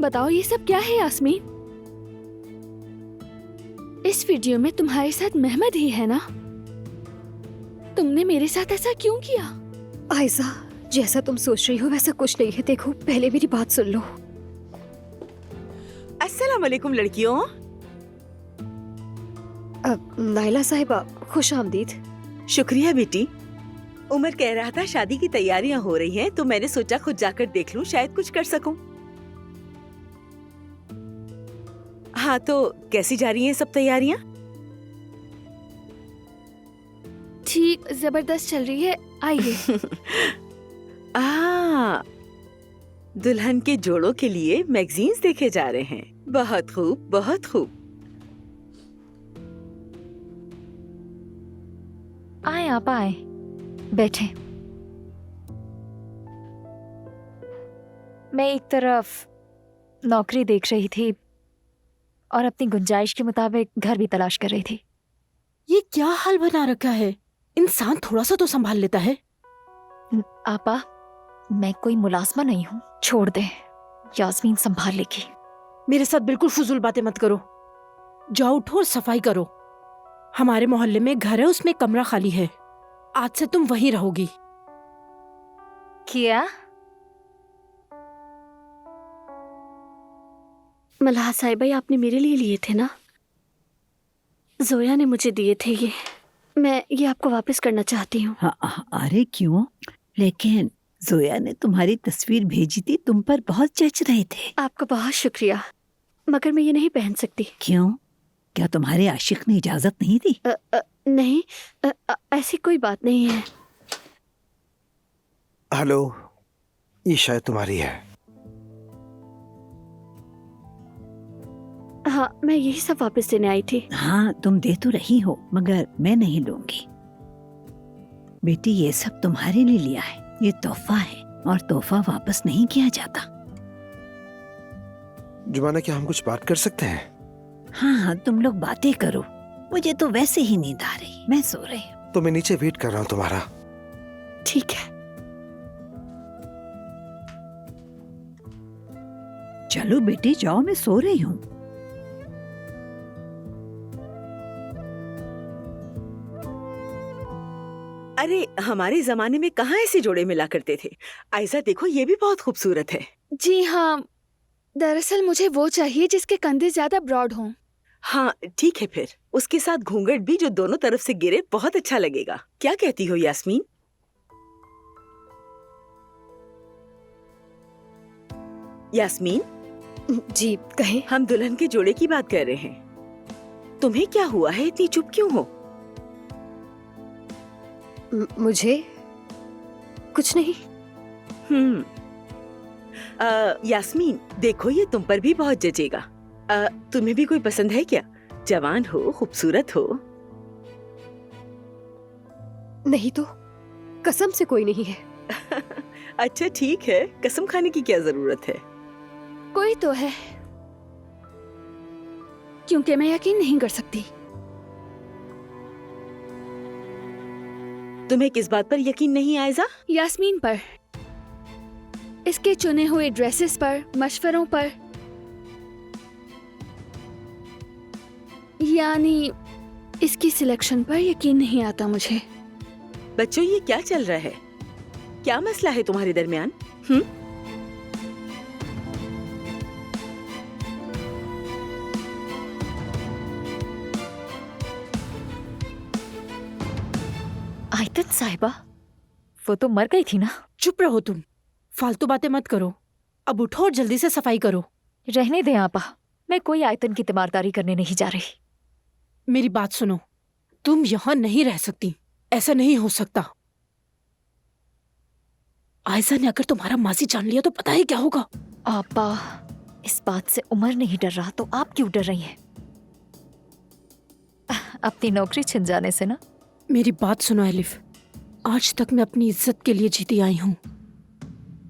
बताओ ये सब क्या है यास्मीन? इस वीडियो में तुम्हारे साथ मेहमद ही है ना? तुमने मेरे साथ ऐसा क्यों किया? आयजा, जैसा तुम सोच रही हो वैसा कुछ नहीं है। देखो, पहले मेरी बात सुन लो। अस्सलाम वालेकुम लड़कियों। नाइला साहिबा, खुश आमदीद। शुक्रिया बेटी। उमर कह रहा था शादी की तैयारियां हो रही हैं, तो मैंने सोचा खुद जाकर देख लूं, शायद कुछ कर सकूं। हाँ, तो कैसी जा रही हैं सब तैयारियां? ठीक, जबरदस्त चल रही है। आइए। दुल्हन के जोड़ों के लिए मैगजीन्स देखे जा रहे हैं। बहुत खूब, बहुत खूब। आए आप आए, बैठे। मैं एक तरफ नौकरी देख रही थी और अपनी गुंजाइश के मुताबिक घर भी तलाश कर रही थी। ये क्या हाल बना रखा है? इंसान थोड़ा सा तो संभाल लेता है। आपा, मैं कोई मुलाजमा नहीं हूँ, छोड़ दे, यास्मीन संभाल लेगी। मेरे साथ बिल्कुल फजूल बातें मत करो। जाओ, उठो और सफाई करो। हमारे मोहल्ले में घर है, उसमें कमरा खाली है। आज से तुम वहीं रहोगी। क्या? मल्हा साहिबा, आपने मेरे लिए लिए थे ना? जोया ने मुझे दिए थे ये। मैं ये आपको वापस करना चाहती हूँ। अरे क्यों? लेकिन जोया ने तुम्हारी तस्वीर भेजी थी, तुम पर बहुत जच रहे थे। आपका बहुत शुक्रिया, मगर मैं ये नहीं पहन सकती। क्यों? क्या तुम्हारे आशिक ने इजाजत नहीं दी? नहीं, ऐसी कोई बात नहीं है। हेलो, ये शायद तुम्हारी है। हाँ, मैं यही सब वापस देने आई थी। हाँ, तुम दे तो रही हो, मगर मैं नहीं लूंगी। बेटी, ये सब तुम्हारे लिए लिया है। ये तोहफा है और तोहफा वापस नहीं किया जाता। जुमाना, क्या हम कुछ बात कर सकते हैं? हाँ, तुम लोग बातें करो। मुझे तो वैसे ही नींद आ रही, मैं सो रही हूँ। तो मैं नीचे वेट कर रहा हूँ तुम्हारा। ठीक है। चलो बेटी, जाओ, मैं सो रही हूँ। अरे, हमारे जमाने में कहाँ ऐसे जोड़े मिला करते थे। आयजा देखो, ये भी बहुत खूबसूरत है। जी हाँ, दरअसल मुझे वो चाहिए जिसके कंधे ज्यादा ब्रॉड हों। हाँ ठीक है, फिर उसके साथ घूंघट भी जो दोनों तरफ से गिरे, बहुत अच्छा लगेगा। क्या कहती हो यास्मीन? यास्मीन जी कहें। हम दुल्हन के जोड़े की बात कर रहे हैं। तुम्हें क्या हुआ है, इतनी चुप क्यों हो? मुझे कुछ नहीं। यास्मीन देखो, ये तुम पर भी बहुत जचेगा। तुम्हें भी कोई पसंद है क्या? जवान हो, खूबसूरत हो। नहीं तो कसम से कोई नहीं है। अच्छा ठीक है, कसम खाने की क्या जरूरत है? कोई तो है, क्योंकि मैं यकीन नहीं कर सकती। तुम्हें किस बात पर यकीन नहीं आयजा? यास्मीन पर, इसके चुने हुए ड्रेसेस पर, मशवरों पर, यानी इसकी सिलेक्शन पर यकीन नहीं आता मुझे। बच्चों, ये क्या चल रहा है? क्या मसला है तुम्हारे दरमियान? आयतन साहिबा, वो तो मर गई थी ना। चुप रहो तुम, फालतू बातें मत करो। अब उठो और जल्दी से सफाई करो। रहने दें आपा, मैं कोई आयतन की तीमारदारी करने नहीं जा रही। मेरी बात सुनो, तुम यहाँ नहीं रह सकती, ऐसा नहीं हो सकता। आयजा ने अगर तुम्हारा मासी जान लिया तो पता ही क्या होगा। आपा, इस बात से उमर नहीं डर रहा तो आप क्यों डर रही हैं? अपनी नौकरी छिन जाने से ना। मेरी बात सुनो एलिफ, आज तक मैं अपनी इज्जत के लिए जीती आई हूँ।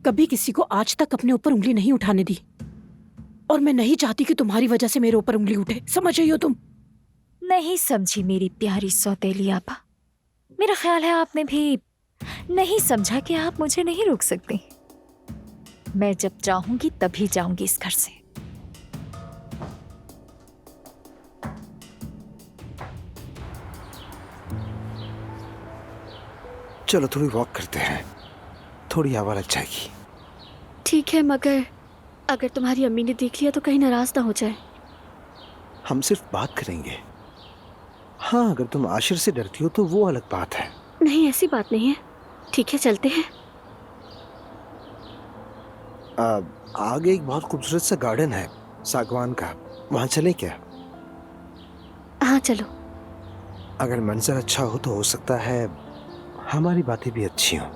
कभी किसी को आज तक अपने ऊपर उंगली नहीं उठाने दी। और मैं नहीं चाहती कि तुम्हारी वजह से मेरे ऊपर उंगली उठे। समझ रही हो तुम? नहीं समझी मेरी प्यारी सौतेली आपा। मेरा ख्याल है आपने भी नहीं समझा कि आप मुझे नहीं रोक सकती। मैं जब चाहूंगी तभी जाऊंगी इस घर से। चलो थोड़ी वॉक करते हैं, थोड़ी हवा लग जाएगी। ठीक है, मगर अगर तुम्हारी अम्मी ने देख लिया तो कहीं नाराज ना हो जाए। हम सिर्फ बात करेंगे। हाँ, अगर तुम आशिर से डरती हो तो वो अलग बात है। नहीं, ऐसी बात नहीं है। ठीक है, चलते हैं। आगे एक बहुत खूबसूरत सा गार्डन है सागवान का, वहां चले क्या? हाँ चलो। अगर मंजर अच्छा हो तो हो सकता है हमारी बातें भी अच्छी हों।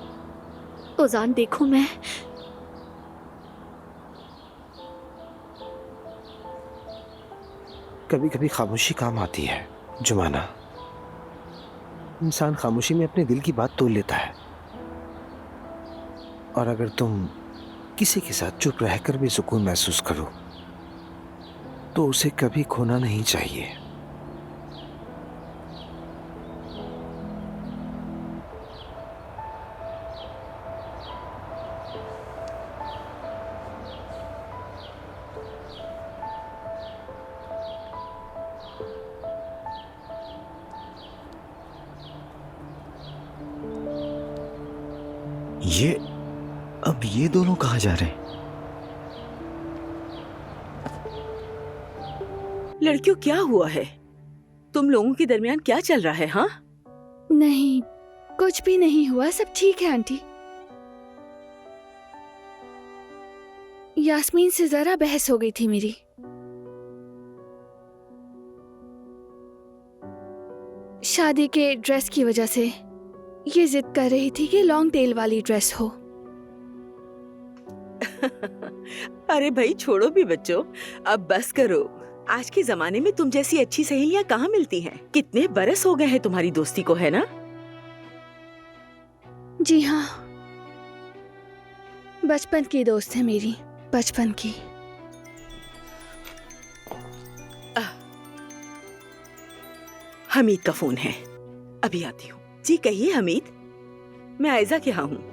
उजान देखो, मैं कभी कभी खामोशी काम आती है जुमाना। इंसान खामोशी में अपने दिल की बात तोड़ लेता है। और अगर तुम किसी के साथ चुप रहकर भी सुकून महसूस करो तो उसे कभी खोना नहीं चाहिए। अब ये दोनों कहाँ जा रहे हैं? लड़कियों, क्या हुआ है? तुम लोगों के दरमियान क्या चल रहा है? हाँ, नहीं, कुछ भी नहीं हुआ, सब ठीक है आंटी। यास्मीन से जरा बहस हो गई थी मेरी। शादी के ड्रेस की वजह से ये जिद कर रही थी कि लॉन्ग टेल वाली ड्रेस हो। अरे भाई छोड़ो भी बच्चों, अब बस करो। आज के जमाने में तुम जैसी अच्छी सहेलियां कहाँ मिलती हैं? कितने बरस हो गए हैं तुम्हारी दोस्ती को, है ना? जी हाँ, बचपन की दोस्त है मेरी, बचपन की। हमीद का फोन है, अभी आती हूँ। जी कहिए हमीद, मैं आयजा के यहाँ हूँ।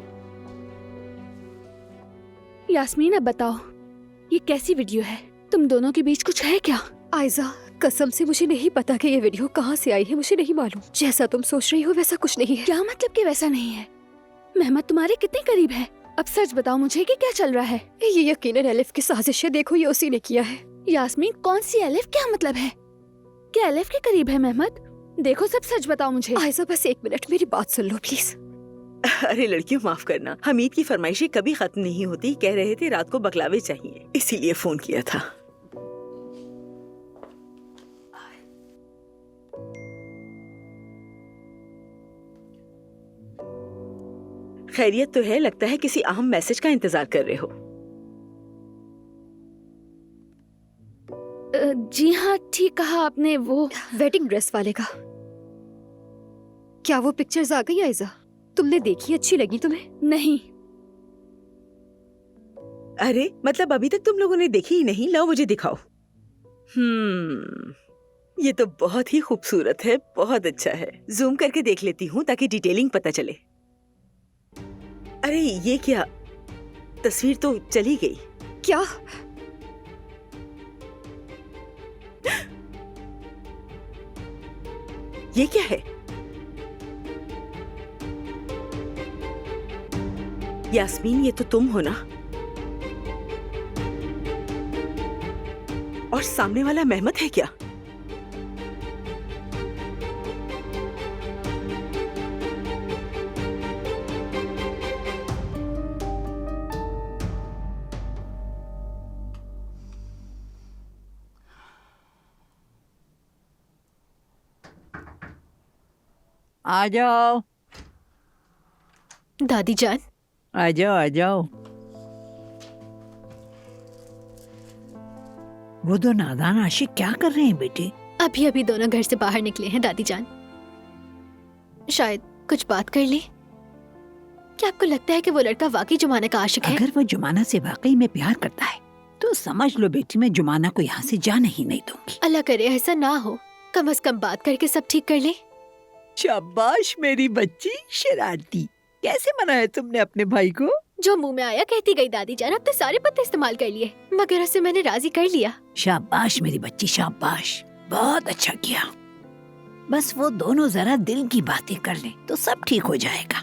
यास्मीन, अब बताओ, ये कैसी वीडियो है? तुम दोनों के बीच कुछ है क्या? आयजा, कसम से मुझे नहीं पता कि ये वीडियो कहाँ से आई है, मुझे नहीं मालूम। जैसा तुम सोच रही हो वैसा कुछ नहीं है। क्या मतलब कि वैसा नहीं है? मेहमद तुम्हारे कितने करीब है? अब सच बताओ मुझे कि क्या चल रहा है? ये यकीनन एलिफ की साजिश है। देखो, ये उसी ने किया है। यास्मीन, कौन सी एलिफ? क्या मतलब है? क्या एलिफ के करीब है मेहमद? देखो, सब सच बताओ मुझे। आयजा, बस एक मिनट मेरी बात सुन लो प्लीज। अरे लड़कियों, माफ करना, हमीद की फरमाइशें कभी खत्म नहीं होती। कह रहे थे रात को बकलावे चाहिए, इसीलिए फोन किया था। खैरियत तो है? लगता है किसी अहम मैसेज का इंतजार कर रहे हो। जी हाँ, ठीक कहा आपने। वो वेडिंग ड्रेस वाले का। क्या वो पिक्चर्स आ गई आयजा? तुमने देखी? अच्छी लगी तुम्हें? नहीं। अरे मतलब अभी तक तुम लोगों ने देखी ही नहीं? लाओ मुझे दिखाओ। ये तो बहुत ही खूबसूरत है, बहुत अच्छा है। जूम करके देख लेती हूँ ताकि डिटेलिंग पता चले। अरे ये क्या, तस्वीर तो चली गई। क्या? ये क्या है? यास्मीन, ये तो तुम हो ना? और सामने वाला मेहमद है क्या? आ जाओ दादी जान। आ जाओ आ जाओ। वो दो नादान आशिक क्या कर रहे हैं बेटे? अभी अभी दोनों घर से बाहर निकले हैं दादी जान। शायद कुछ बात कर ली। क्या आपको लगता है कि वो लड़का वाकई जुमाना का आशिक है? अगर वो जुमाना से वाकई में प्यार करता है तो समझ लो बेटी, मैं जुमाना को यहाँ से जाने ही नहीं दूंगी। अल्लाह करे ऐसा ना हो, कम से कम बात करके सब ठीक कर ले। शाबाश मेरी बच्ची शरारती। कैसे मनाया तुमने अपने भाई को? जो मुंह में आया कहती गई दादी जान, अब तो सारे पत्ते इस्तेमाल कर लिए, मगर उसे मैंने राजी कर लिया। शाबाश मेरी बच्ची शाबाश, बहुत अच्छा किया। बस वो दोनों जरा दिल की बातें कर लें तो सब ठीक हो जाएगा।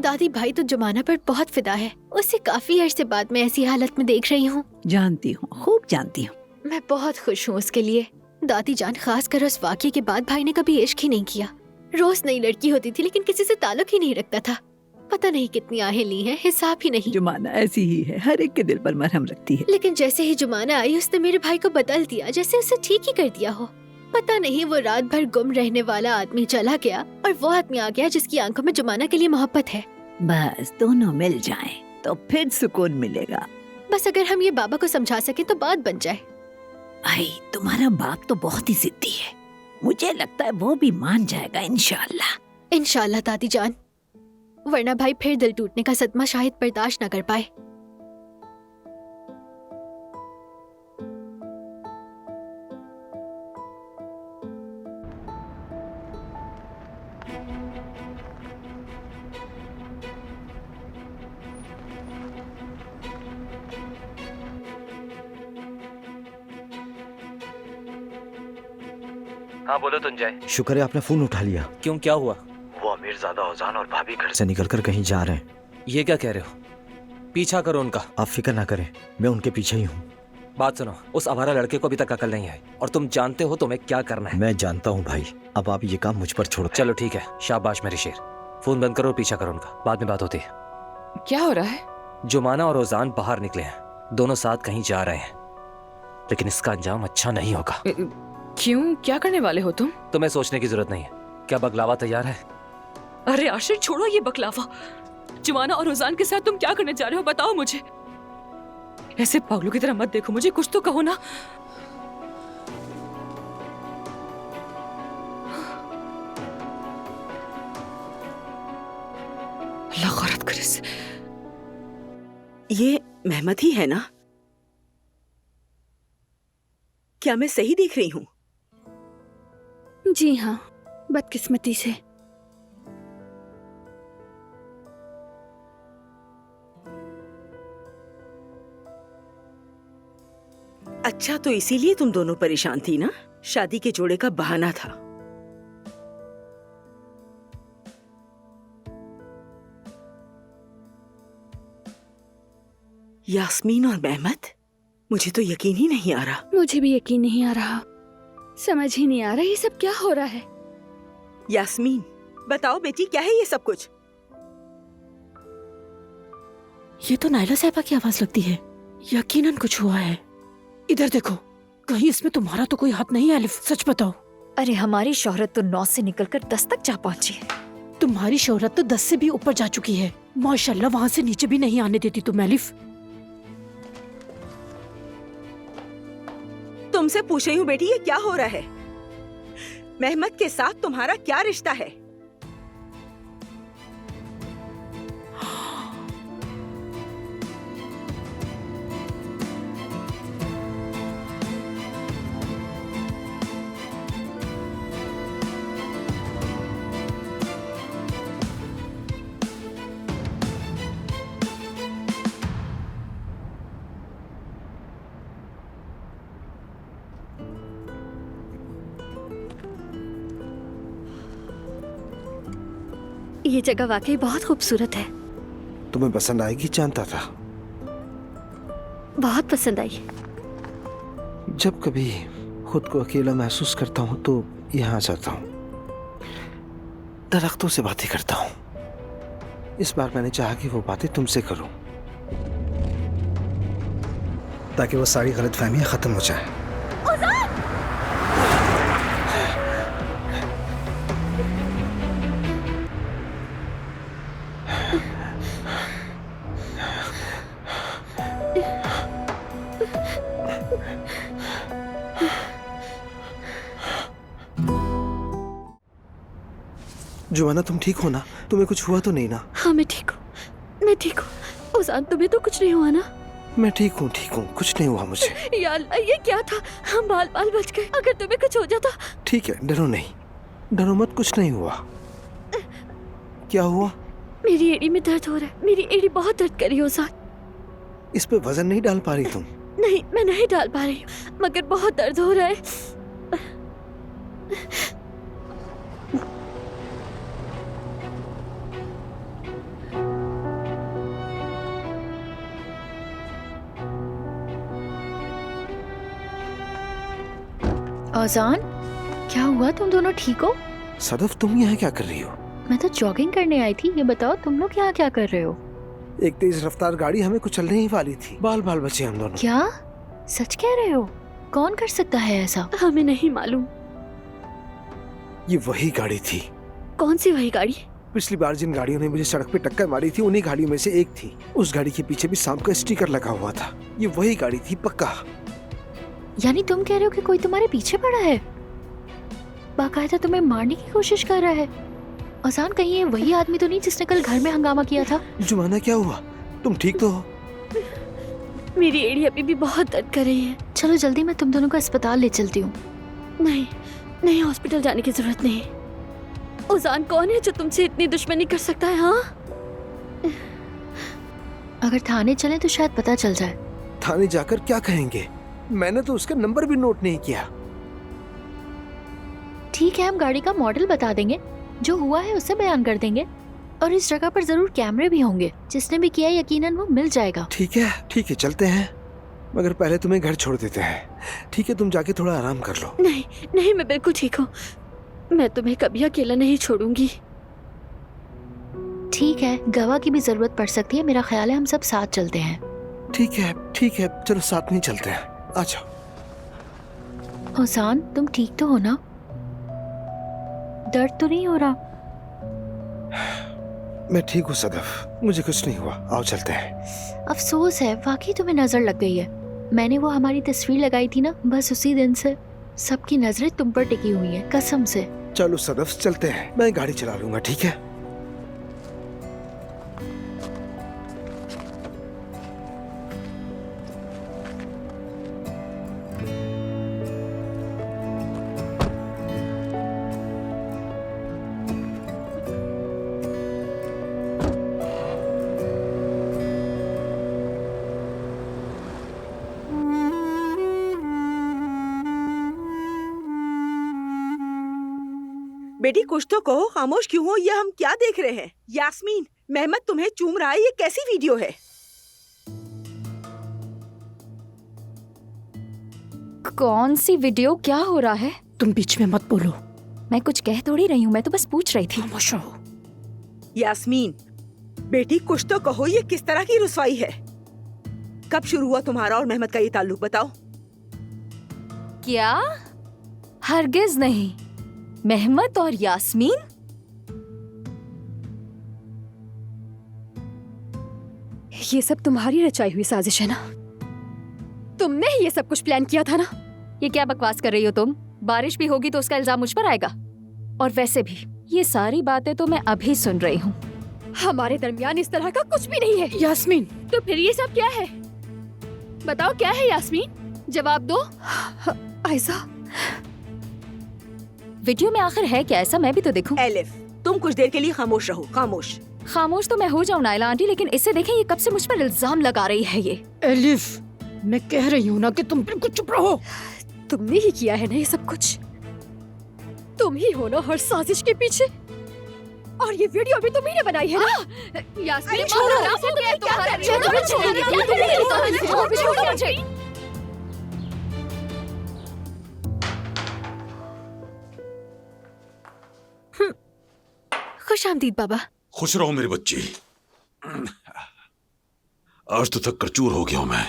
दादी भाई तो जुमाना पर बहुत फिदा है, उसे काफी अरसे बाद मैं ऐसी हालत में देख रही हूँ। जानती हूँ, खूब जानती हूँ। मैं बहुत खुश हूँ उसके लिए। दादी जान, खास कर उस वाक़ये के बाद भाई ने कभी इश्क ही नहीं किया। रोज नई लड़की होती थी लेकिन किसी से ताल्लुक ही नहीं रखता था। पता नहीं कितनी आहें ली हैं, हिसाब ही नहीं। जुमाना ऐसी ही है, हर एक के दिल पर मरहम रखती है। लेकिन जैसे ही जुमाना आई उसने मेरे भाई को बदल दिया, जैसे उसे ठीक ही कर दिया हो। पता नहीं वो रात भर गुम रहने वाला आदमी चला गया और वो आदमी आ गया जिसकी आंखों में जुमाना के लिए मोहब्बत है। बस दोनों मिल जाएं तो फिर सुकून मिलेगा। बस अगर हम ये बाबा को समझा सके तो बात बन जाए। भाई तुम्हारा बाप तो बहुत ही जिद्दी है, मुझे लगता है वो भी मान जाएगा इंशाल्लाह। इंशाल्लाह दादी जान, वरना भाई फिर दिल टूटने का सदमा शायद बर्दाश्त न कर पाए। हाँ बोलो तुंजय। शुक्र है आपने फोन उठा लिया। क्यों, क्या हुआ? वो अमीरजादा औजान और भाभी घर से निकलकर कहीं जा रहे हैं। ये क्या कह रहे हो? पीछा करो उनका। आप फिक्र ना करें, मैं उनके पीछे ही हूँ। बात सुनो, उस आवारा लड़के को अभी तक अकल नहीं आई और तुम जानते हो तुम्हें क्या करना है। मैं जानता हूँ भाई, अब आप ये काम मुझ पर छोड़ो। चलो ठीक है, शाबाश मेरी शेर। फोन बंद करो और पीछा करो उनका, बाद में बात होती है। क्या हो रहा है? जुमाना और ओजान बाहर निकले हैं, दोनों साथ कहीं जा रहे हैं, लेकिन इसका अंजाम अच्छा नहीं होगा। क्यों, क्या करने वाले हो तुम? तुम्हें सोचने की जरूरत नहीं है। क्या बगलावा तैयार है? अरे आशिर छोड़ो ये बकलावा। जुमाना और रोजान के साथ तुम क्या करने जा रहे हो, बताओ मुझे। ऐसे पागलों की तरह मत देखो मुझे, कुछ तो कहो ना। अल्लाह गौरत करे से। ये मेहमत ही है ना? क्या मैं सही देख रही हूँ? जी हाँ, बदकिस्मती से। अच्छा, तो इसीलिए तुम दोनों परेशान थी ना? शादी के जोड़े का बहाना था। यास्मीन और मेहमत, मुझे तो यकीन ही नहीं आ रहा। मुझे भी यकीन नहीं आ रहा, समझ ही नहीं आ रहा ये सब क्या हो रहा है। यास्मीन, बताओ बेटी, क्या है ये सब कुछ? ये तो नायला साहिबा की आवाज लगती है। यकीनन कुछ हुआ है। इधर देखो, कहीं इसमें तुम्हारा तो कोई हाथ नहीं है अलिफ, सच बताओ। अरे हमारी शोहरत तो 9 से निकलकर 10 तक जा पहुंची है। तुम्हारी शोहरत तो 10 से भी ऊपर जा चुकी है। माशाल्लाह, वहां से नीचे भी नहीं आने देती तुम अलिफ। तुमसे पूछ रही हूँ बेटी, ये क्या हो रहा है? मेहमत के साथ तुम्हारा क्या रिश्ता है? ये जगह वाकई बहुत खूबसूरत है। तुम्हें पसंद आएगी जानता था। बहुत पसंद आई। जब कभी खुद को अकेला महसूस करता हूँ तो यहाँ जाता हूँ, दरख्तों से बातें करता हूँ। इस बार मैंने चाहा कि वो बातें तुमसे करूँ ताकि वो सारी गलतफहमियां खत्म हो जाएं। जुमाना, तुम ठीक हो ना? तुम्हें कुछ हुआ तो नहीं ना? हाँ मैं ठीक हूँ, मैं ठीक हूँ। उजान, तुम्हें तो कुछ नहीं हुआ ना? मैं ठीक हूँ, कुछ नहीं हुआ मुझे। या अल्लाह, ये क्या था? हम बाल बाल बच गए। अगर तुम्हें कुछ हो जाता। ठीक है, डरो नहीं, डरो मत, कुछ नहीं हुआ। क्या हुआ? मेरी एड़ी में दर्द हो रहा है। मेरी एड़ी बहुत दर्द कर रही है उजान। इस पे वजन नहीं डाल पा रही तुम? नहीं, मैं नहीं डाल पा रही हूँ, मगर बहुत दर्द हो रहा है। औजान, क्या हुआ? तुम दोनों ठीक हो? सदफ, तुम यहाँ क्या कर रही हो? मैं तो जॉगिंग करने आई थी। ये बताओ तुम लोग यहाँ क्या कर रहे हो? एक तेज रफ्तार गाड़ी हमें कुचलने ही वाली थी। बाल बाल बचे हम दोनों। क्या सच कह रहे हो? कौन कर सकता है ऐसा? हमें नहीं मालूम। ये वही गाड़ी थी। कौन सी वही गाड़ी? पिछली बार जिन गाड़ियों ने मुझे सड़क पे टक्कर मारी थी, उन्हीं गाड़ियों में से एक थी। उस गाड़ी के पीछे भी सांप का स्टिकर लगा हुआ था। ये वही गाड़ी थी, पक्का। यानी तुम कह रहे हो कि कोई तुम्हारे पीछे पड़ा है, बाकायदा तुम्हें मारने की कोशिश कर रहा है? औजान, कहीं ये वही आदमी तो नहीं जिसने कल घर में हंगामा किया था? जुमाना, क्या हुआ? तुम ठीक तो हो? मेरी एड़ी अभी भी बहुत दर्द कर रही है। चलो जल्दी, मैं तुम दोनों को अस्पताल ले चलती हूँ। नहीं नहीं, हॉस्पिटल जाने की जरूरत नहीं। औजान कौन है जो तुमसे इतनी दुश्मनी कर सकता है? हाँ, अगर थाने चले तो शायद पता चल जाए। थाने जाकर क्या कहेंगे? मैंने तो उसका नंबर भी नोट नहीं किया। ठीक है, हम गाड़ी का मॉडल बता देंगे, जो हुआ है उससे बयान कर देंगे, और इस जगह पर जरूर कैमरे भी होंगे। जिसने भी किया यकीनन वो मिल जाएगा। ठीक है, चलते हैं, मगर पहले तुम्हें घर छोड़ देते हैं। ठीक है, तुम जाके थोड़ा आराम कर लो। नहीं नहीं, मैं बिल्कुल ठीक हूँ। मैं तुम्हें कभी अकेला नहीं छोड़ूंगी। ठीक है, गवाह की भी जरूरत पड़ सकती है। मेरा ख्याल है हम सब साथ चलते हैं। ठीक है, चलो साथ में चलते हैं। आ जाओ। औजान, तुम ठीक तो हो ना? दर्द तो नहीं हो रहा? मैं ठीक हूँ सदफ, मुझे कुछ नहीं हुआ। आओ चलते हैं। अफसोस है, वाकई तुम्हें नजर लग गई है। मैंने वो हमारी तस्वीर लगाई थी ना, बस उसी दिन से सबकी नजरें तुम पर टिकी हुई हैं, कसम से। चलो सदफ, चलते हैं। मैं गाड़ी चला लूंगा, ठीक है? बेटी कुछ तो कहो, खामोश क्यों हो? ये हम क्या देख रहे हैं? यास्मीन, मेहमद तुम्हें चूम रहा है, ये कैसी वीडियो है? कौन सी वीडियो? क्या हो रहा है? तुम बीच में मत बोलो। मैं कुछ कह थोड़ी रही हूँ, मैं तो बस पूछ रही थी। खामोश रहो। यास्मीन बेटी कुछ तो कहो, ये किस तरह की रुसवाई है? कब शुरू हुआ तुम्हारा और मेहमद का ये ताल्लुक, बताओ। क्या? हरगिज नहीं। मेहमद और यास्मीन? ये सब तुम्हारी रचाई हुई साजिश है ना? तुमने ही ये सब कुछ प्लान किया था ना? ये क्या बकवास कर रही हो तुम? बारिश भी होगी तो उसका इल्जाम मुझ पर आएगा। और वैसे भी ये सारी बातें तो मैं अभी सुन रही हूँ। हमारे दरमियान इस तरह का कुछ भी नहीं है। यास्मीन, तो फिर ये सब क्या है? बताओ क्या है यास्मीन, जवाब दो। आयशा, वीडियो में आखिर है क्या? ऐसा मैं भी तो देखूं। एलिफ, तुम कुछ देर के लिए खामोश रहो। खामोश खामोश तो मैं हो जाऊं नायला आंटी, लेकिन इसे देखें, ये कब से मुझ पर इल्जाम लगा रही है। ये एलिफ, मैं कह रही हूँ ना कि तुम बिल्कुल चुप रहो। तुमने ही किया है ना ये सब कुछ? तुम ही हो ना हर साजिश के पीछे? और ये वीडियो भी तुम्ही ने बनाई है ना? यास्मीन, छोड़ो, आराम से क्या तुम्हारा- कर रही हो? छोड़ो, छोड़ो, छोड़ो। खुश आमदीद बाबा। खुश रहो मेरी बच्ची। आज तो थक कर चूर हो गया हूं मैं।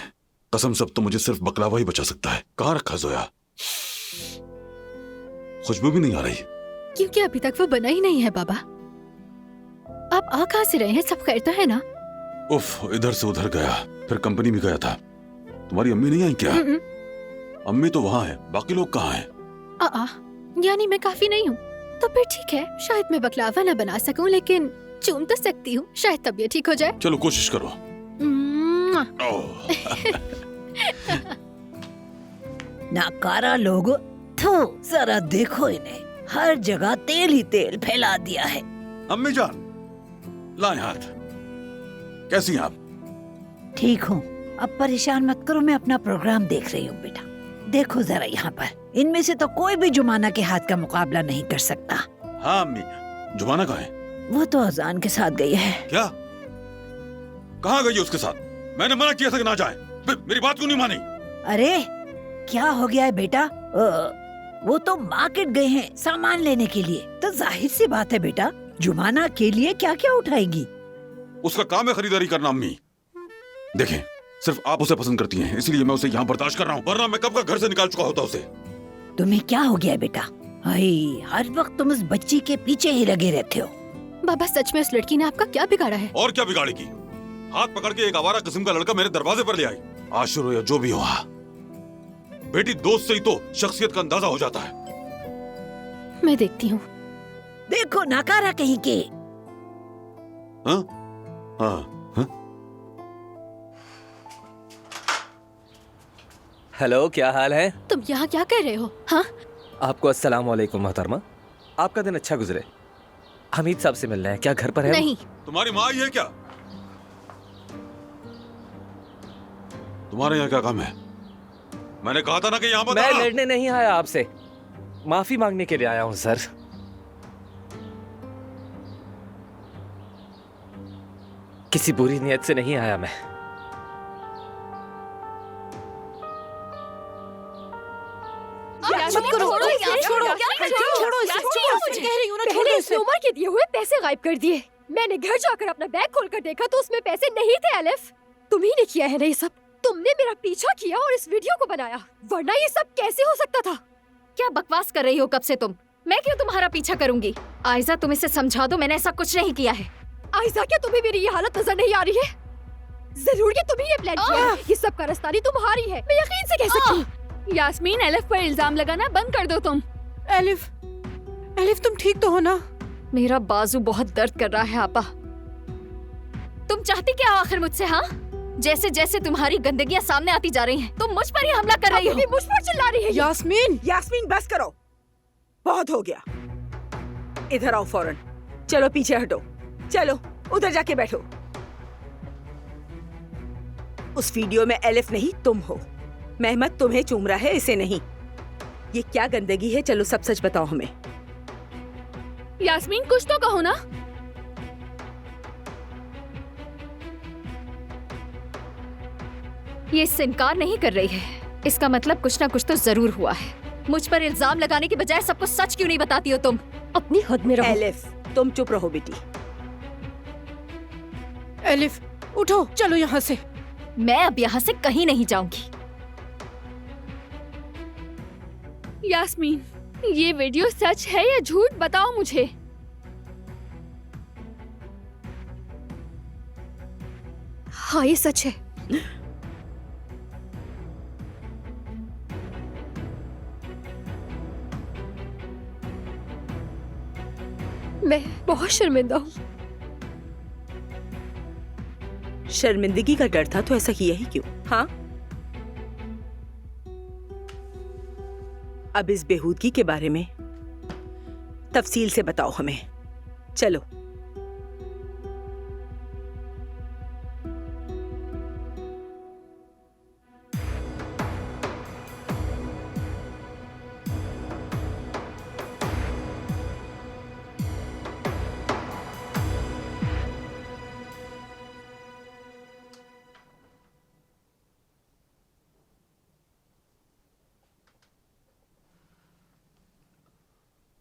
कसम सब तो मुझे सिर्फ बकलावा ही बचा सकता है। कहाँ रखा जोया? खुशबू भी नहीं आ रही। क्योंकि अभी तक वो बना ही नहीं है बाबा। आप आ कहाँ से रहे हैं? सब खैर तो है ना? उफ, इधर से उधर गया, फिर कंपनी भी गया था। तुम्हारी अम्मी नहीं आई क्या? अम्मी तो वहाँ है, बाकी लोग कहाँ हैं? यानी मैं काफी नहीं हूँ? तो फिर ठीक है, शायद मैं बकलावा न बना सकूं, लेकिन चूम तो सकती हूँ। शायद तबीयत ठीक हो जाए। चलो कोशिश करो। नाकारा लोग, थू, जरा देखो इन्हें, हर जगह तेल ही तेल फैला दिया है। अम्मी जान, लाएं हाथ। कैसी हैं आप? ठीक हूँ, अब परेशान मत करो, मैं अपना प्रोग्राम देख रही हूँ बेटा। देखो जरा यहाँ पर, इनमें से तो कोई भी जुमाना के हाथ का मुकाबला नहीं कर सकता। हाँ अम्मी, जुमाना कहाँ है? वो तो अजान के साथ गई है। क्या? कहाँ गई है उसके साथ? मैंने मना किया था कि ना जाए, मेरी बात क्यों नहीं मानी? अरे क्या हो गया है बेटा? वो तो मार्केट गए हैं सामान लेने के लिए, तो जाहिर सी बात है बेटा, जुमाना के लिए क्या क्या उठाएगी। उसका काम है खरीदारी करना अम्मी। देखें, सिर्फ आप उसे पसंद करती हैं, इसलिए मैं उसे यहाँ बर्दाश्त कर रहा हूँ, वरना मैं कब का घर से निकाल चुका होता उसे। तुम्हें क्या हो गया है बेटा? हर वक्त तुम उस बच्ची के पीछे ही लगे रहते हो। बाबा, सच में उस लड़की ने आपका क्या बिगाड़ा है? और क्या बिगाड़ेगी? हाथ पकड़ के एक आवारा किस्म का लड़का मेरे दरवाजे पर ले आई। आशिर हो या जो भी हो, बेटी दोस्त से ही तो शख्सियत का अंदाजा हो जाता है। मैं देखती हूँ। देखो नाकारा कहीं के। हाँ? हाँ? हेलो, क्या हाल है? तुम यहाँ क्या कर रहे हो? हाँ? आपको अस्सलाम वालेकुम मोहतरमा। आपका दिन अच्छा गुजरे। हमीद साहब से मिलना है, क्या घर पर है? नहीं। तुम्हारी माँ आई है क्या? तुम्हारे यहाँ क्या काम है? मैंने कहा था ना कि यहाँ पर। मैं लड़ने नहीं आया आपसे, माफी मांगने के लिए आया हूँ सर। किसी बुरी नियत से नहीं आया मैं। उमर के दिए हुए पैसे गायब कर दिए। मैंने घर जाकर अपना बैग खोलकर देखा तो उसमें पैसे नहीं थे। अलिफ, तुम ही ने किया है ना ये सब? तुमने मेरा पीछा किया और इस वीडियो को बनाया, वरना ये सब कैसे हो सकता था? क्या बकवास कर रही हो कब से तुम? मैं क्यों तुम्हारा पीछा करूंगी? आयजा, तुम इसे समझा दो, मैंने ऐसा कुछ नहीं किया है। आयजा, क्या तुम्हें मेरी ये हालत नजर नहीं आ रही है? जरूर ये तुम्ही ये प्लान किया है। ये सब कारस्तानी तुम्हारी है, मैं यकीन से कह सकती हूँ। यास्मीन, एलिफ पर इल्जाम लगाना बंद कर दो तुम। एलिफ, एलिफ तुम ठीक तो हो ना? मेरा बाजू बहुत दर्द कर रहा है आपा। तुम चाहती क्या हो आखिर मुझसे? हाँ, जैसे जैसे तुम्हारी गंदगियां सामने आती जा रही हैं, तुम मुझ पर ही हमला कर रही हो। मुझ पर चिल्ला रही है। यास्मीन, यास्मीन बस करो, बहुत हो गया। इधर आओ फौरन। चलो पीछे हटो, चलो उधर जाके बैठो। उस वीडियो में एलिफ नहीं तुम हो। मेहमद तुम्हें चूम रहा है, इसे नहीं। ये क्या गंदगी है? चलो सब सच बताओ हमें। यास्मीन, कुछ तो कहो ना। ये इससे इनकार नहीं कर रही है, इसका मतलब कुछ ना कुछ तो जरूर हुआ है। मुझ पर इल्जाम लगाने के बजाय सब कुछ सच क्यों नहीं बताती हो तुम? अपनी हद में रहो। एलिफ, तुम चुप रहो बेटी। एलिफ, उठो, चलो यहाँ से। मैं अब यहाँ से कहीं नहीं जाऊंगी। यास्मीन, ये वीडियो सच है या झूठ, बताओ मुझे। हाँ, ये सच है। मैं बहुत शर्मिंदा हूँ। शर्मिंदगी का डर था तो ऐसा किया ही क्यों? हाँ, अब इस बेहूदगी के बारे में तफसील से बताओ हमें। चलो।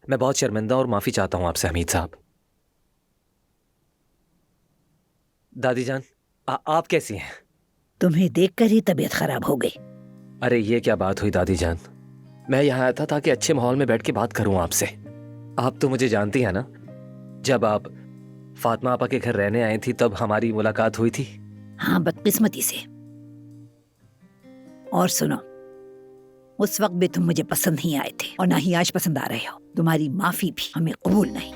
मैं बहुत शर्मिंदा और माफी चाहता हूं आपसे हमीद साहब। दादी जान, आप कैसी हैं? तुम्हें देखकर ही तबीयत खराब हो गई। अरे ये क्या बात हुई दादी जान? मैं यहाँ आया था ताकि अच्छे माहौल में बैठ के बात करूं आपसे। आप तो मुझे जानती हैं ना, जब आप फातिमा आपा के घर रहने आई थी तब हमारी मुलाकात हुई थी। हाँ, बदकिस्मती से। और सुनो, उस वक्त भी तुम मुझे पसंद नहीं आए थे और ना ही आज पसंद आ रहे हो। तुम्हारी माफी भी हमें कबूल नहीं।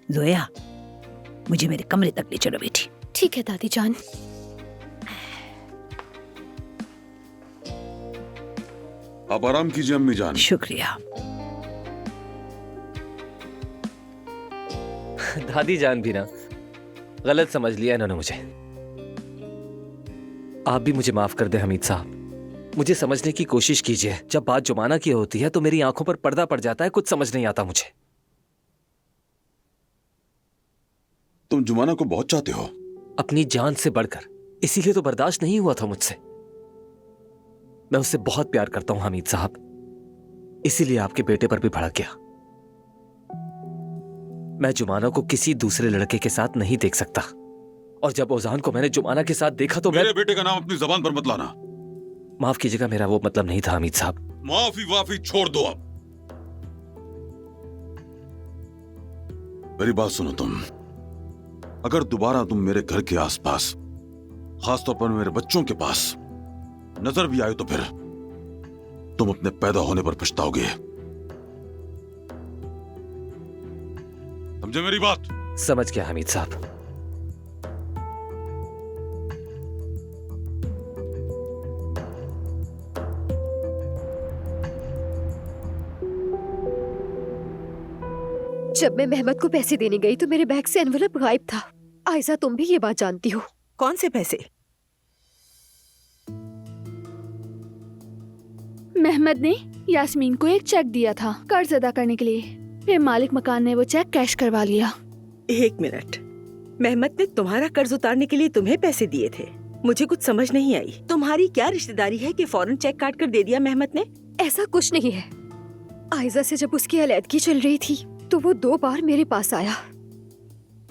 जोया, मुझे मेरे कमरे तक ले चलो बेटी। ठीक है दादी जान। आप आराम कीजिए अम्मी जान। शुक्रिया। दादी जान भी ना, गलत समझ लिया इन्होंने मुझे। आप भी मुझे माफ कर दे हमीद साहब। मुझे समझने की कोशिश कीजिए। जब बात जुमाना की होती है तो मेरी आंखों पर पर्दा पड़ जाता है, कुछ समझ नहीं आता मुझे। तुम जुमाना को बहुत चाहते हो? अपनी जान से बढ़कर, इसीलिए तो बर्दाश्त नहीं हुआ था मुझसे। मैं उससे बहुत प्यार करता हूं हमीद साहब, इसीलिए आपके बेटे पर भी भड़क गया। मैं जुमाना को किसी दूसरे लड़के के साथ नहीं देख सकता, और जब ओजान को मैंने जुमाना के साथ देखा तो मेरे बेटे का नाम अपनी जबान पर मत लाना। माफ कीजिएगा, मेरा वो मतलब नहीं था हमीद साहब। माफी वाफी छोड़ दो अब। मेरी बात सुनो तुम। अगर दोबारा तुम मेरे घर के आसपास, खासतौर पर मेरे बच्चों के पास नजर भी आए तो फिर तुम अपने पैदा होने पर पछताओगे। समझे मेरी बात? समझ गया हमीद साहब। जब मैं मेहमत को पैसे देने गई तो मेरे बैग से एनवेलप गायब था। आयशा, तुम भी ये बात जानती हो। कौन से पैसे? मेहमद ने यास्मीन को एक चेक दिया था कर्ज अदा करने के लिए, फिर मालिक मकान ने वो चेक कैश करवा लिया। 1 मिनट, मेहमत ने तुम्हारा कर्ज उतारने के लिए तुम्हें पैसे दिए थे? मुझे कुछ समझ नहीं आई। तुम्हारी क्या रिश्तेदारी है कि फौरन चेक काट कर दे दिया मेहमत ने? ऐसा कुछ नहीं है। आयशा से जब उसकी अलैदगी चल रही थी तो वो 2 बार मेरे पास आया।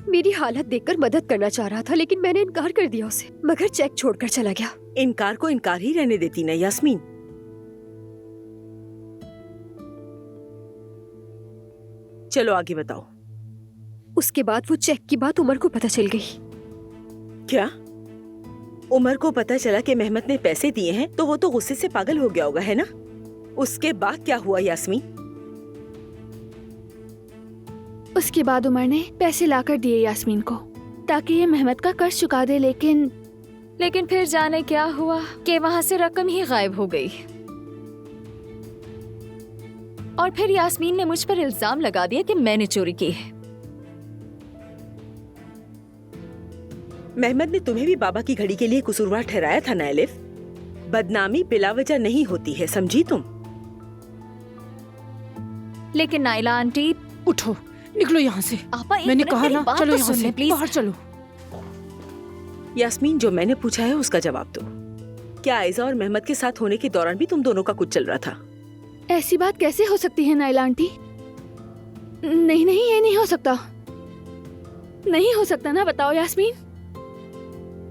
मेरी हालत देखकर मदद करना चाह रहा था, लेकिन मैंने इनकार कर दिया उसे, मगर चेक छोड़कर चला गया। इनकार को इनकार ही रहने देती ना यास्मीन। चलो आगे बताओ। उसके बाद वो चेक की बात उमर को पता चल गई। क्या उमर को पता चला कि मेहमत ने पैसे दिए हैं तो वो तो गुस्से से पागल हो गया होगा, है ना? उसके बाद क्या हुआ यास्मीन? उसके बाद उमर ने पैसे लाकर दिए यास्मीन को ताकि ये मेहमत का कर्ज चुका दे, लेकिन फिर जाने क्या हुआ कि वहां से रकम ही गायब हो गई। और फिर यास्मीन ने मुझ पर इल्जाम लगा दिया कि मैंने चोरी की है। मेहमत ने तुम्हें भी बाबा की घड़ी के लिए कसूरवार ठहराया था ना एलिफ? बदनामी बिलावजह नहीं होती है, समझी तुम? लेकिन नाइला आंटी, उठो, निकलो यहाँ से। मैंने कहा ना, चलो यहाँ से, प्लीज बाहर चलो। यास्मीन, जो मैंने पूछा है उसका जवाब दो। क्या आयशा और मेहमत के साथ होने के दौरान भी तुम दोनों का कुछ चल रहा था? ऐसी बात कैसे हो सकती है नाइला आंटी? नहीं नहीं, ये नहीं हो सकता। नहीं हो सकता ना, बताओ यास्मीन।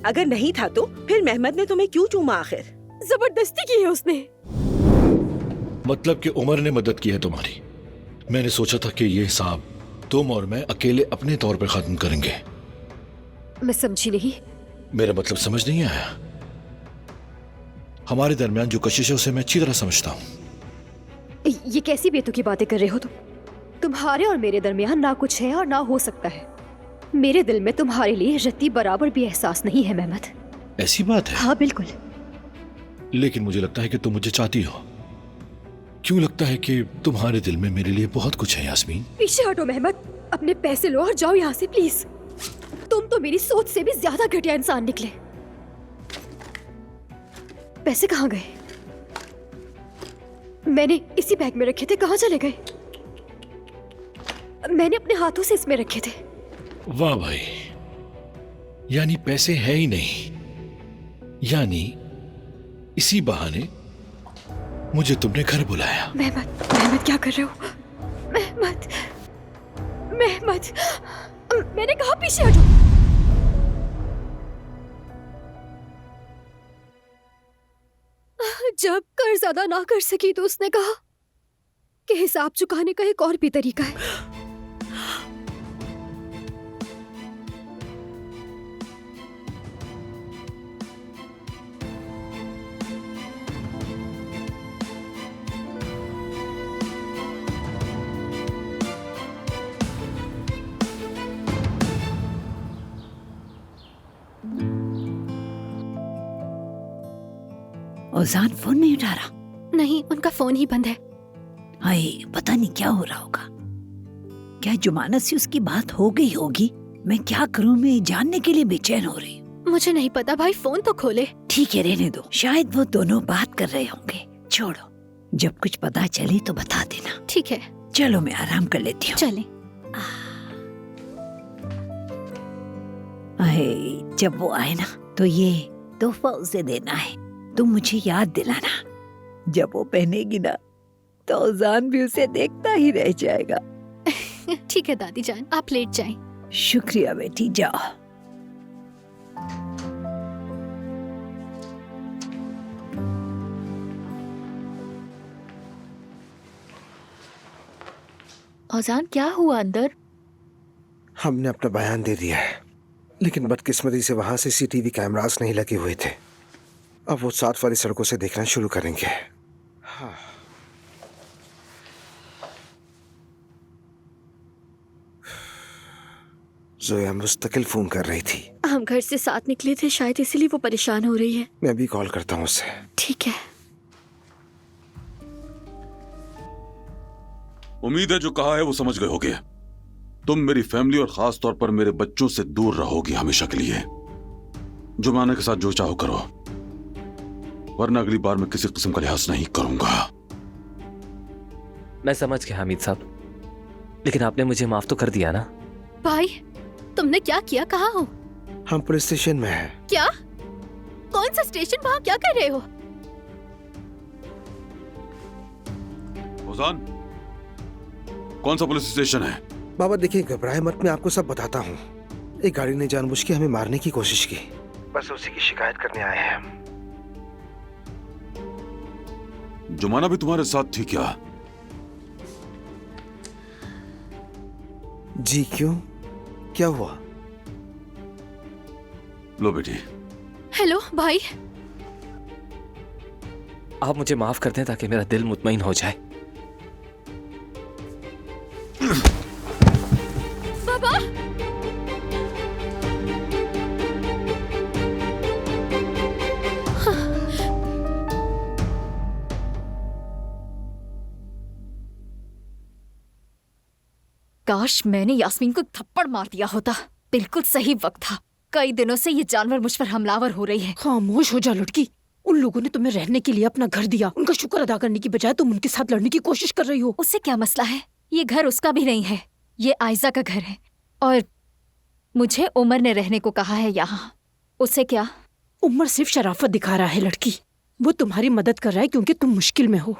अगर नहीं था तो फिर मेहमत ने तुम्हें क्यों चूमा आखिर? जबरदस्ती की है उसने। मतलब कि उमर ने मदद की है तुम्हारी। मैंने सोचा था कि ये हिसाब तुम और मैं अकेले अपने तौर पर खत्म करेंगे। मैं समझी नहीं। मेरा मतलब समझ नहीं आया? हमारे दरमियान जो कशिश है उसे मैं अच्छी तरह समझता हूँ। ये कैसी बेतुकी बातें कर रहे हो तुम? तुम्हारे और मेरे दरमियान ना कुछ है और ना हो सकता है। मेरे दिल में तुम्हारे लिए रत्ती बराबर भी एहसास नहीं है मेहमत। ऐसी बात है? हाँ बिल्कुल। लेकिन मुझे लगता है कि तुम मुझे चाहती हो। क्यों लगता है कि तुम्हारे दिल में मेरे लिए बहुत कुछ है यास्मीन? पीछे हटो मेहमत, अपने पैसे लो और जाओ यहाँ से प्लीज। तुम तो मेरी सोच से भी ज्यादा घटिया इंसान निकले। पैसे कहाँ गए? मैंने इसी बैग में रखे थे, कहाँ चले गए? मैंने अपने हाथों से इसमें रखे थे। वाह भाई, यानी पैसे है ही नहीं। यानी इसी बहाने मुझे तुमने घर बुलाया। मेहमत, मेहमत क्या कर रहे हो? मेहमत, मेहमत, मैंने कहा पीछे हटो। जब कर्ज अदा ना कर सकी तो उसने कहा कि हिसाब चुकाने का एक और भी तरीका है। ओजान फोन नहीं उठा रहा? नहीं, उनका फोन ही बंद है। हाय, पता नहीं क्या हो रहा होगा। क्या जुमानत से उसकी बात हो गई होगी? मैं क्या करूं, मैं जानने के लिए बेचैन हो रही हूँ। मुझे नहीं पता भाई, फोन तो खोले। ठीक है, रहने दो, शायद वो दोनों बात कर रहे होंगे। छोड़ो, जब कुछ पता चले तो बता देना। ठीक है, चलो मैं आराम कर लेती हूँ। चलें। जब वो आए ना तो ये तोहफा उसे देना है। तुम मुझे याद दिलाना। जब वो पहनेगी ना तो ओजान भी उसे देखता ही रह जाएगा। ठीक है दादी जान, आप लेट जाएं। शुक्रिया बेटी, जाओ। औजान, क्या हुआ अंदर? हमने अपना बयान दे दिया है, लेकिन बदकिस्मती से वहां CCTV कैमरास नहीं लगे हुए थे। अब वो साथ वाली सड़कों से देखना शुरू करेंगे। हाँ। जोया मुस्तकिल फोन कर रही थी। हम घर से साथ निकले थे, शायद इसीलिए वो परेशान हो रही है। मैं भी कॉल करता हूँ उसे। ठीक है। उम्मीद है जो कहा है वो समझ गए होगे। तुम मेरी फैमिली और खास तौर पर मेरे बच्चों से दूर रहोगी हमेशा के लिए। जुमाना के साथ जो चाहो करो, वरना अगली बार मैं किसी किस्म का लिहाज नहीं करूंगा। मैं समझ गया हामिद साहब, लेकिन आपने मुझे माफ तो कर दिया ना? भाई तुमने क्या किया? कहाँ हो? हम पुलिस स्टेशन में हैं। क्या? कौन सा स्टेशन? वहाँ क्या कर रहे हो? ओजान, कौन सा पुलिस स्टेशन है? बाबा देखिए, घबराए मत, मैं आपको सब बताता हूँ। एक गाड़ी ने जानबूझ के हमें मारने की कोशिश की, बस उसी की शिकायत करने आए हैं हम। जुमाना भी तुम्हारे साथ थी क्या? जी क्यों, क्या हुआ? लो बेटी। हेलो भाई। आप मुझे माफ कर दें ताकि मेरा दिल मुतमईन हो जाए। बाबा, काश मैंने यास्मीन को थप्पड़ मार दिया होता। बिल्कुल सही वक्त था। कई दिनों से ये जानवर मुझ पर हमलावर हो रही है। खामोश हो जा लड़की। उन लोगों ने तुम्हें रहने के लिए अपना घर दिया, उनका शुक्र अदा करने की बजाय तुम उनके साथ लड़ने की कोशिश कर रही हो। उससे क्या मसला है? ये घर उसका भी नहीं है, ये आयजा का घर है। और मुझे उमर ने रहने को कहा है यहाँ। उससे क्या? उमर सिर्फ शराफत दिखा रहा है लड़की। वो तुम्हारी मदद कर रहा है क्योंकि तुम मुश्किल में हो।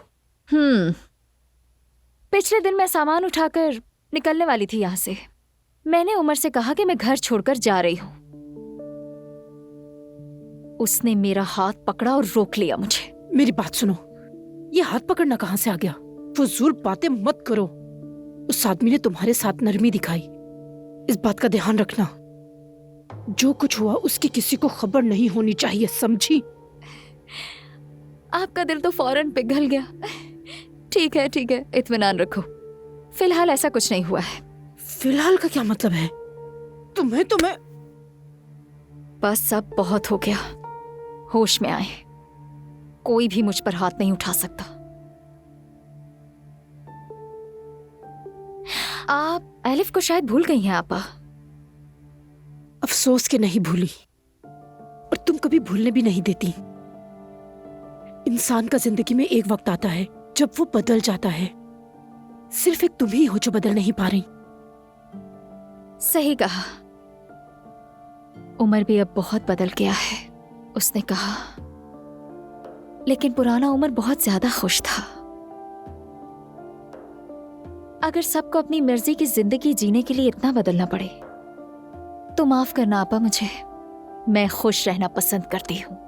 पिछले दिन मैं सामान उठाकर निकलने वाली थी यहाँ से। मैंने उमर से कहा कि मैं घर छोड़कर जा रही हूँ। उसने मेरा हाथ पकड़ा और रोक लिया मुझे। मेरी बात सुनो, ये हाथ पकड़ना कहाँ से आ गया? फजूल बातें मत करो। उस आदमी ने तुम्हारे साथ नरमी दिखाई, इस बात का ध्यान रखना। जो कुछ हुआ उसकी किसी को खबर नहीं होनी चाहिए, समझी? आपका दिल तो फौरन पिघल गया। ठीक है ठीक है, इत्मीनान रखो। फिलहाल ऐसा कुछ नहीं हुआ है। फिलहाल का क्या मतलब है? तुम्हें बस सब बहुत हो गया। होश में आए। कोई भी मुझ पर हाथ नहीं उठा सकता। आप एलिफ को शायद भूल गई हैं आपा। अफसोस के नहीं भूली, और तुम कभी भूलने भी नहीं देती। इंसान का जिंदगी में एक वक्त आता है जब वो बदल जाता है। सिर्फ एक तुम ही हो जो बदल नहीं पा रही। सही कहा। उमर भी अब बहुत बदल गया है, उसने कहा। लेकिन पुराना उमर बहुत ज्यादा खुश था। अगर सबको अपनी मर्जी की जिंदगी जीने के लिए इतना बदलना पड़े तो माफ करना आपा मुझे। मैं खुश रहना पसंद करती हूँ।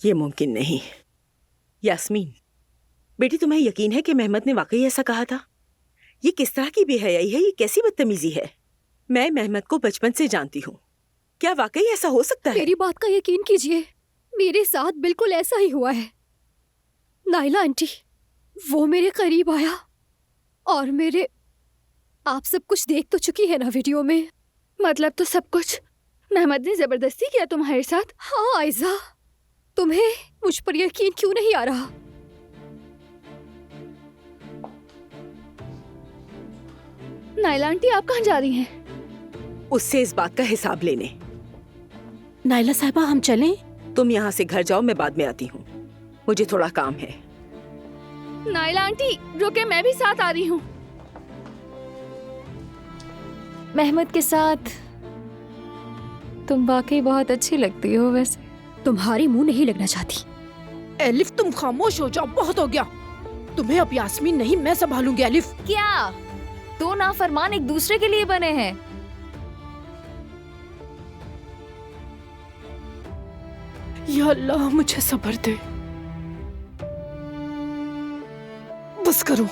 ये मुमकिन नहीं। यास्मीन बेटी, तुम्हें यकीन है कि मेहमत ने वाकई ऐसा कहा था? ये किस तरह की बेहयाई है? ये कैसी बदतमीजी है? मैं मेहमत को बचपन से जानती हूँ। क्या वाकई ऐसा हो सकता है? मेरी बात का यकीन कीजिए, मेरे साथ बिल्कुल ऐसा ही हुआ है। नाइला आंटी, वो मेरे करीब आया और आप सब कुछ देख तो चुकी है ना वीडियो में। मतलब तो सब कुछ मेहमद ने जबरदस्ती किया तुम्हारे साथ? हाँ आयजा, तुम्हें मुझ पर यकीन क्यों नहीं आ रहा? नाइला आंटी, आप कहाँ जा रही हैं? उससे इस बात का हिसाब लेने। नाइला साहिबा, हम चलें? तुम यहाँ से घर जाओ, मैं बाद में आती हूँ, मुझे थोड़ा काम है। नाइला आंटी रुके, मैं भी साथ आ रही हूँ। मेहमद के साथ तुम वाकई बहुत अच्छी लगती हो। वैसे तुम्हारी मुंह नहीं लगना चाहती। एलिफ, तुम खामोश हो जाओ, बहुत हो गया। तुम्हें अब यास्मीन नहीं, मैं संभालूंगी। एलिफ, क्या दो नाफरमान एक दूसरे के लिए बने हैं? या अल्लाह मुझे सब्र दे, बस करो।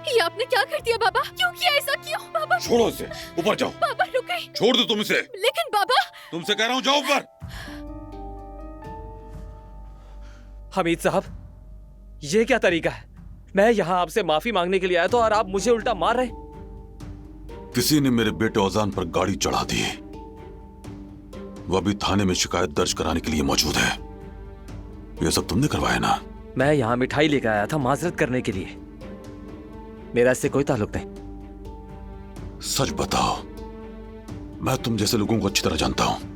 ये आपने क्या कर दिया बाबा? क्यों किया ऐसा? क्यों बाबा? छोड़ो इसे, ऊपर जाओ। बाबा रुक गए। छोड़ दो तुम इसे। लेकिन बाबा, तुमसे कह रहा हूँ जाओ ऊपर। हमीद साहब, ये क्या तरीका है? मैं यहाँ आपसे माफी मांगने के लिए आया था और आप मुझे उल्टा मार रहे। किसी ने मेरे बेटे औजान पर गाड़ी चढ़ा दी। वह अभी थाने में शिकायत दर्ज कराने के लिए मौजूद है। ये सब तुमने करवाया ना? मैं यहाँ मिठाई लेकर आया था माजरत करने के लिए, मेरा इससे कोई ताल्लुक नहीं। सच बताओ, मैं तुम जैसे लोगों को अच्छी तरह जानता हूँ।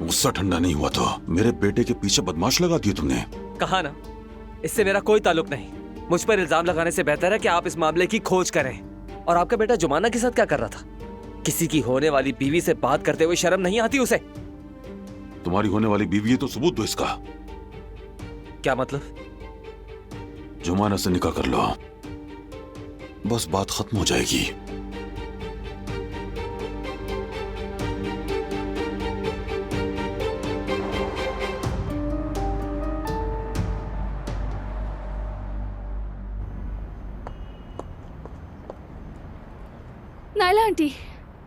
गुस्सा ठंडा नहीं हुआ तो मेरे बेटे के पीछे बदमाश लगा दिए तुमने। कहा ना, इससे मेरा कोई ताल्लुक नहीं। मुझ पर इल्जाम लगाने से बेहतर है कि आप इस मामले की खोज करें। और आपका बेटा जुमाना के साथ क्या कर रहा था? किसी की होने वाली बीवी से बात करते हुए शर्म नहीं आती उसे? तुम्हारी होने वाली बीवी है तो सबूत दो इसका। क्या मतलब? जुमाना से निकाह कर लो, बस बात खत्म हो जाएगी।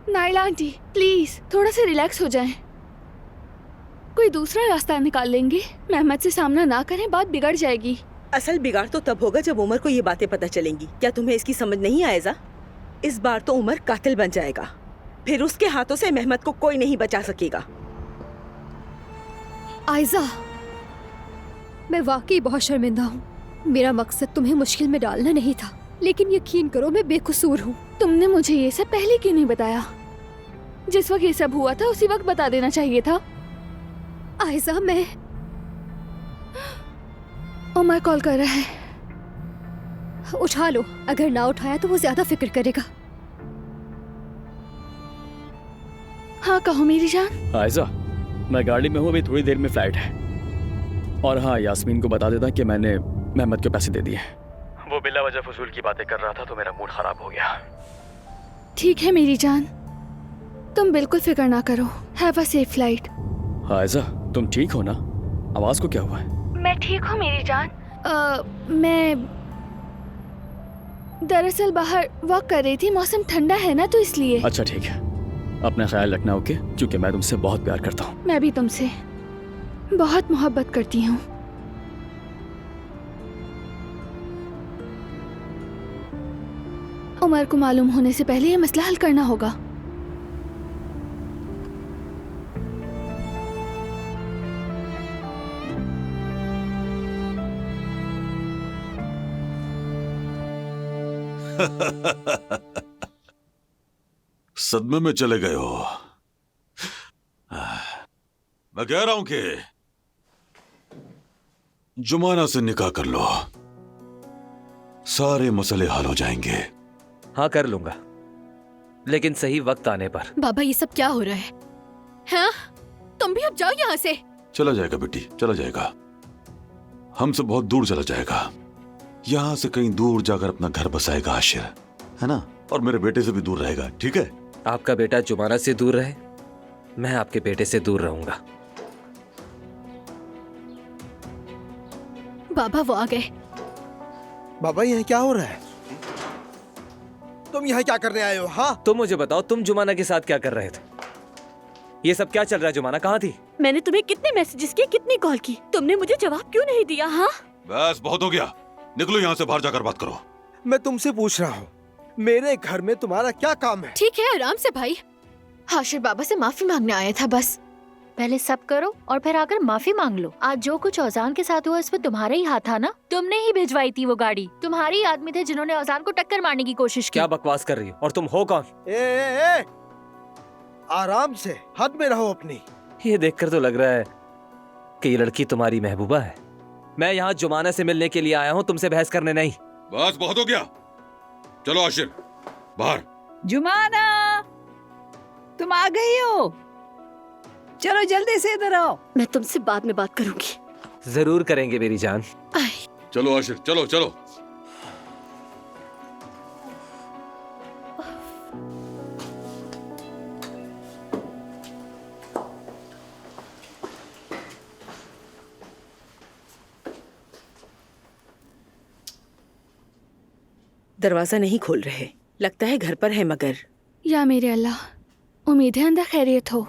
नाइला आंटी प्लीज थोड़ा सा रिलैक्स हो जाएं। कोई दूसरा रास्ता निकाल लेंगे। मेहमद से सामना ना करें, बात बिगड़ जाएगी। असल बिगाड़ तो तब होगा जब उमर को ये बातें पता चलेंगी। क्या तुम्हें इसकी समझ नहीं आएगा? इस बार तो उमर कातिल बन जाएगा, फिर उसके हाथों से मेहमद को कोई नहीं बचा सकेगा। आयजा, मैं वाकई बहुत शर्मिंदा हूँ। मेरा मकसद तुम्हें मुश्किल में डालना नहीं था, लेकिन यकीन करो मैं बेकसूर हूँ। तुमने मुझे ये सब पहले क्यों नहीं बताया? जिस वक्त ये सब हुआ था उसी वक्त बता देना चाहिए था। आयजा, मैं उमर कॉल कर रहा है। उठा लो, अगर ना उठाया तो वो ज्यादा फिक्र करेगा। हाँ कहो मेरी जान। आयजा, मैं गाड़ी में हूँ, अभी थोड़ी देर में फ्लाइट है। और हाँ, यास्मीन को बता देता कि मैंने मेहमद को पैसे दे दिए। वो बिला वजह फजूल की बातें कर रहा था तो मेरा मूड खराब हो गया। ठीक है मेरी जान, तुम बिल्कुल फिक्र ना करो। Have a safe flight. आयजा, तुम ठीक हो ना? आवाज को क्या हुआ है? मैं ठीक हूँ मेरी जान। मैं दरअसल बाहर वॉक कर रही थी, मौसम ठंडा है ना तो इसलिए। अच्छा ठीक है, अपना ख्याल रखना, ओके? क्योंकि मैं तुमसे बहुत प्यार करता हूँ। मैं भी तुमसे बहुत मोहब्बत करती हूँ। उमर को मालूम होने से पहले ये मसला हल करना होगा। सदमे में चले गए हो। मैं कह रहा हूं कि जुमाना से निकाह कर लो, सारे मसले हल हो जाएंगे। हाँ कर लूंगा, लेकिन सही वक्त आने पर। बाबा ये सब क्या हो रहा है? हाँ? तुम भी अब जाओ यहाँ से। चला जाएगा बेटी, चला जाएगा, हमसे बहुत दूर चला जाएगा। यहाँ से कहीं दूर जाकर अपना घर बसाएगा आशिर, है ना? और मेरे बेटे से भी दूर रहेगा, ठीक है? आपका बेटा जुमाना से दूर रहे, मैं आपके बेटे से दूर रहूंगा। बाबा वो आ गए। बाबा यहाँ क्या हो रहा है? तुम यहाँ क्या करने आए हो? हाँ, तुम मुझे बताओ, तुम जुमाना के साथ क्या कर रहे थे? ये सब क्या चल रहा है? जुमाना कहाँ थी? मैंने तुम्हें कितने मैसेजेस किए, कितनी कॉल की, तुमने मुझे जवाब क्यों नहीं दिया? हाँ, बस बहुत हो गया, निकलो यहाँ से, बाहर जाकर बात करो। मैं तुमसे पूछ रहा हूँ, मेरे घर में तुम्हारा क्या काम है? ठीक है, आराम से भाई। हाशिर बाबा से माफी मांगने आया था बस। पहले सब करो और फिर आकर माफी मांग लो। आज जो कुछ औजान के साथ हुआ इसमें तुम्हारा ही हाथ था ना? तुमने ही भिजवाई थी वो गाड़ी, तुम्हारे ही आदमी थे जिन्होंने औजान को टक्कर मारने की कोशिश की। क्या बकवास कर रही हो? और तुम हो कौन? ए, आराम से, हद में रहो अपनी। ये देखकर तो लग रहा है कि ये लड़की तुम्हारी महबूबा है। मैं यहाँ जुमाना से मिलने के लिए आया हूँ, तुमसे बहस करने नहीं। बस बहुत हो गया, चलो आशिर बाहर। जुमाना, तुम आ गई हो? चलो जल्दी से इधर आओ। मैं तुमसे बाद में बात करूंगी। जरूर करेंगे मेरी जान। चलो आशिर, चलो चलो। दरवाजा नहीं खोल रहे, लगता है घर पर है। मगर या मेरे अल्लाह, उम्मीद है अंदर खैरियत हो।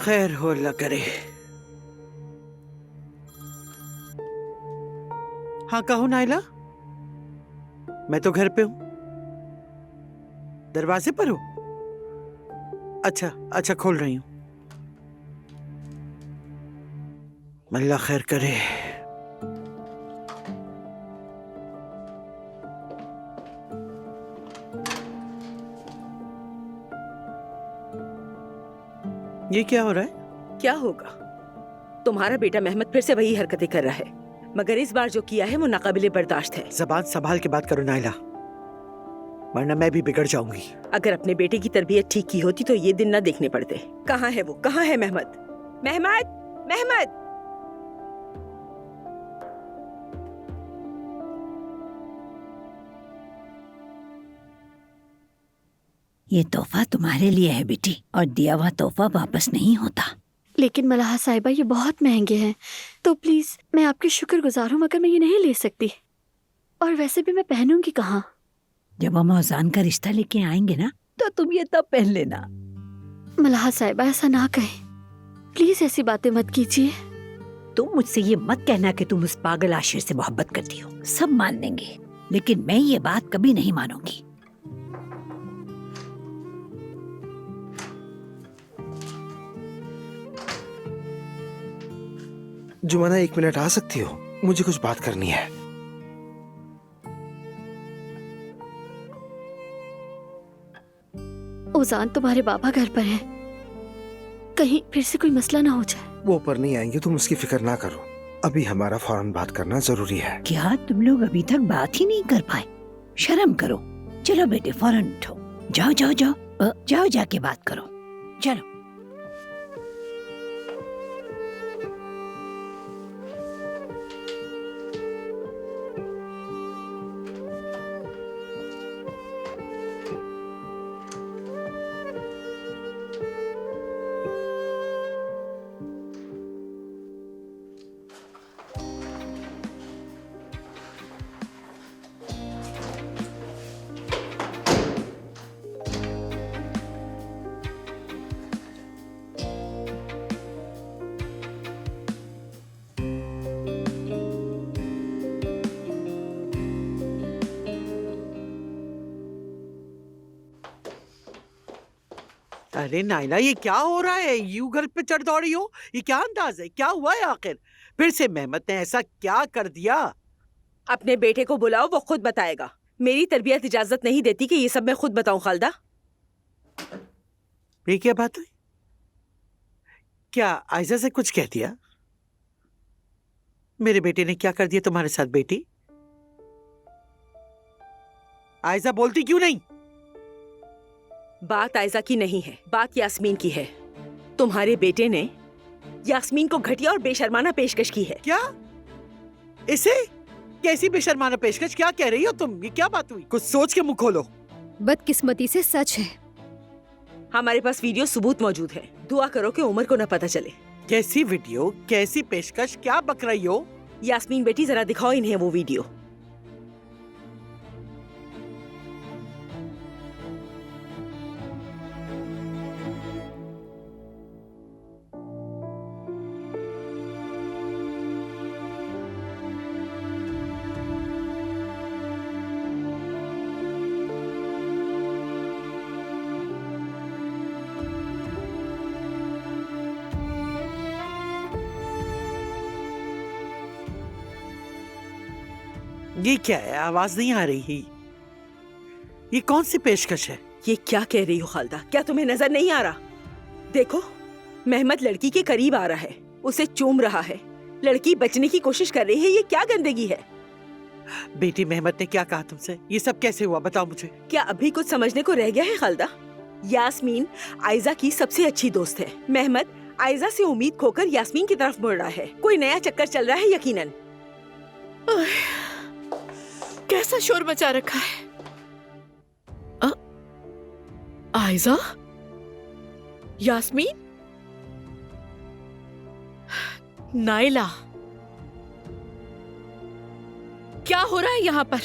खैर हो अल्लाह करे। हाँ कहो नाइला, मैं तो घर पे हूँ। दरवाजे पर हो? अच्छा अच्छा, खोल रही हूँ। अल्लाह खैर करे। ये क्या हो रहा है? क्या होगा? तुम्हारा बेटा मेहमद फिर से वही हरकतें कर रहा है, मगर इस बार जो किया है वो नाकाबिले बर्दाश्त है। जबान संभाल के बात करो नाइला, वरना मैं भी बिगड़ जाऊंगी। अगर अपने बेटे की तरबियत ठीक की होती तो ये दिन ना देखने पड़ते। कहाँ है वो? कहाँ है मेहमद? Mehmed, Mehmed! ये तोहफा तुम्हारे लिए है बेटी, और दिया हुआ तोहफा वापस नहीं होता। लेकिन मलाहा साहिबा ये बहुत महंगे हैं, तो प्लीज मैं आपकी शुक्रगुजार हूँ, मगर मैं ये नहीं ले सकती। और वैसे भी मैं पहनूंगी कहाँ? जब हम औजान का रिश्ता लेके आएंगे ना, तो तुम ये तब पहन लेना। मलाहा साहिबा ऐसा ना कहें, प्लीज ऐसी बातें मत कीजिए। तुम मुझसे ये मत कहना कि तुम उस पागल आशिर से मोहब्बत करती हो। सब मान लेंगे, लेकिन मैं ये बात कभी नहीं मानूंगी। जुमाना, 1 मिनट आ सकती हो? मुझे कुछ बात करनी है। ओजान तुम्हारे बाबा घर पर हैं, कहीं फिर से कोई मसला ना हो जाए। वो ऊपर नहीं आएंगे, तुम उसकी फिक्र ना करो। अभी हमारा फौरन बात करना जरूरी है। क्या तुम लोग अभी तक बात ही नहीं कर पाए? शर्म करो। चलो बेटे फौरन उठो, जाओ जाओ जाओ, जाओ जाके बात करो। चलो। अरे नाइला, ये क्या हो रहा है? यूं घर पे चढ़ दौड़ी हो? ये क्या अंदाज है? क्या हुआ है आखिर? फिर से मेहमद ने ऐसा क्या कर दिया? अपने बेटे को बुलाओ, वो खुद बताएगा। मेरी तरबियत इजाजत नहीं देती कि ये सब मैं खुद बताऊं। खालदा, ये क्या बात हुई? क्या आयजा से कुछ कह दिया? मेरे बेटे ने क्या कर दिया तुम्हारे साथ बेटी? आयजा बोलती क्यों नहीं? बात आयजा की नहीं है, बात यास्मीन की है। तुम्हारे बेटे ने यास्मीन को घटिया और बेशर्माना पेशकश की है। क्या? इसे? कैसी बेशर्माना पेशकश? क्या कह रही हो तुम? ये क्या बात हुई? कुछ सोच के मुंह खोलो। बदकिस्मती से सच है। हमारे पास वीडियो सबूत मौजूद है। दुआ करो कि उमर को न पता चले। कैसी वीडियो? कैसी पेशकश? क्या बक रही हो? यास्मीन बेटी, जरा दिखाओ इन्हें वो वीडियो। ये क्या है? आवाज नहीं आ रही। ये कौन सी पेशकश है? ये क्या कह रही हो खालदा? क्या तुम्हें नजर नहीं आ रहा? देखो, मेहमद लड़की के करीब आ रहा है, उसे चूम रहा है, लड़की बचने की कोशिश कर रही है। ये क्या गंदगी है? बेटी, मेहमद ने क्या कहा तुमसे? ये सब कैसे हुआ, बताओ मुझे। क्या अभी कुछ समझने को रह गया है खालदा? यास्मीन आयजा की सबसे अच्छी दोस्त है। मेहमद आयजा से उम्मीद खोकर यास्मीन की तरफ मुड़ रहा है। कोई नया चक्कर चल रहा है यकीनन। कैसा शोर मचा रखा है? आयजा? यास्मीन? नाइला? क्या हो रहा है यहाँ पर?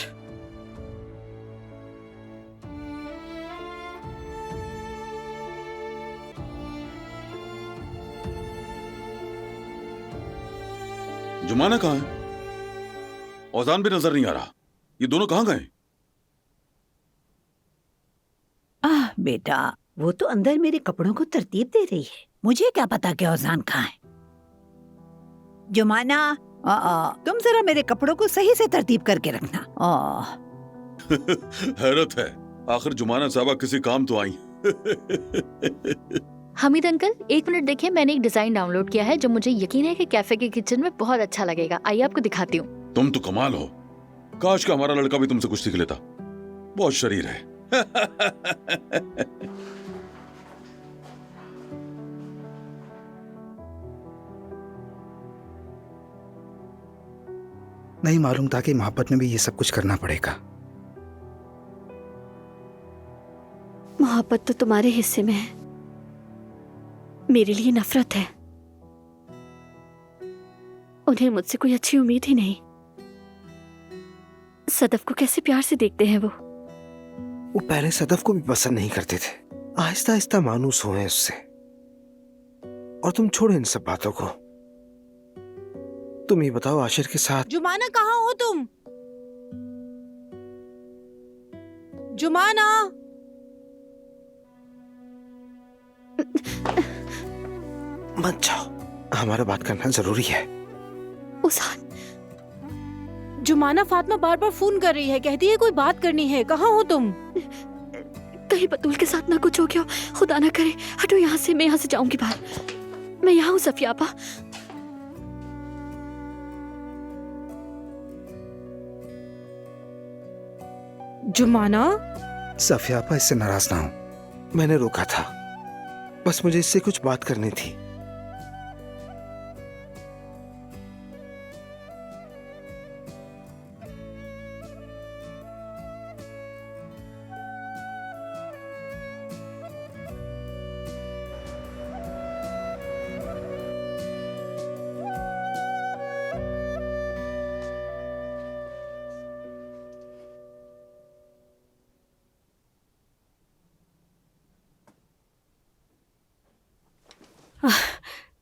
जुमाना कहाँ है? औजान भी नजर नहीं आ रहा। ये दोनों कहाँ गए? बेटा, वो तो अंदर मेरे कपड़ों को तरतीब दे रही है। मुझे क्या पता कि औजान कहाँ है। जुमाना, तुम जरा मेरे कपड़ों को सही से तरतीब करके रखना। हैरत है, आखिर जुमाना साहबा किसी काम तो आई। हमीद अंकल, 1 मिनट देखिए, मैंने एक डिजाइन डाउनलोड किया है जो मुझे यकीन है कि कैफे के किचन में बहुत अच्छा लगेगा। आइए आपको दिखाती हूँ। तुम तो कमाल हो। काश का हमारा लड़का भी तुमसे कुछ सीख लेता। बहुत शरीर है। नहीं मालूम था कि मोहब्बत में भी ये सब कुछ करना पड़ेगा। मोहब्बत तो तुम्हारे हिस्से में है, मेरे लिए नफरत है। उन्हें मुझसे कोई अच्छी उम्मीद ही नहीं। सदफ को कैसे प्यार से देखते हैं वो पहले सदफ को भी पसंद नहीं करते थे। आहिस्ता आहिस्ता मानूस हुए उससे। और तुम छोड़ो इन सब बातों को। तुम ये बताओ, आशिर के साथ। जुमाना, कहाँ हो तुम? जुमाना, मत जाओ, हमारा बात करना जरूरी है। जुमाना, फातिमा बार बार फोन कर रही है, कहती है कोई बात करनी है। कहाँ हो तुम? कहीं बतूल के साथ ना कुछ हो गया हो, खुदा ना करे। हटो यहाँ से, मैं यहाँ से जाऊंगी बाहर। मैं यहाँ हूँ सफियापा। जुमाना, सफियापा, इससे नाराज ना हो। मैंने रोका था, बस मुझे इससे कुछ बात करनी थी।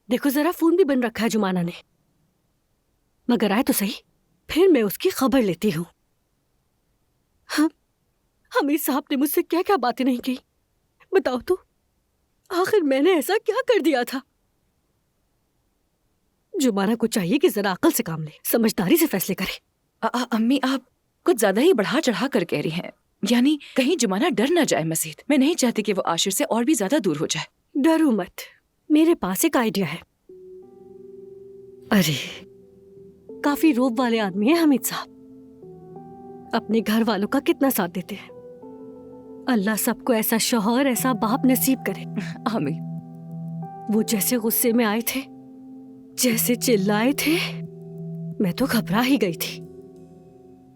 देखो जरा, फोन भी बंद रखा है जुमाना ने। मगर आए तो सही, फिर मैं उसकी खबर लेती हूँ। हाँ, हमीद साहब ने मुझसे क्या क्या बातें नहीं की, बताओ तो। आखिर मैंने ऐसा क्या कर दिया था? जुमाना को चाहिए कि जरा अकल से काम ले, समझदारी से फैसले करे। अम्मी, आप कुछ ज्यादा ही बढ़ा चढ़ा कर कह रही हैं। यानी कहीं जुमाना डर ना जाए मजीद। मैं नहीं चाहती कि वो आशिर से और भी ज्यादा दूर हो जाए। डरो मत, मेरे पास एक आइडिया है। अरे, काफी रोब वाले आदमी हैं हमीद साहब। अपने घर वालों का कितना साथ देते हैं। अल्लाह सबको ऐसा शौहर, ऐसा बाप नसीब करे। आमीन। वो जैसे गुस्से में आए थे, जैसे चिल्लाए थे, मैं तो घबरा ही गई थी।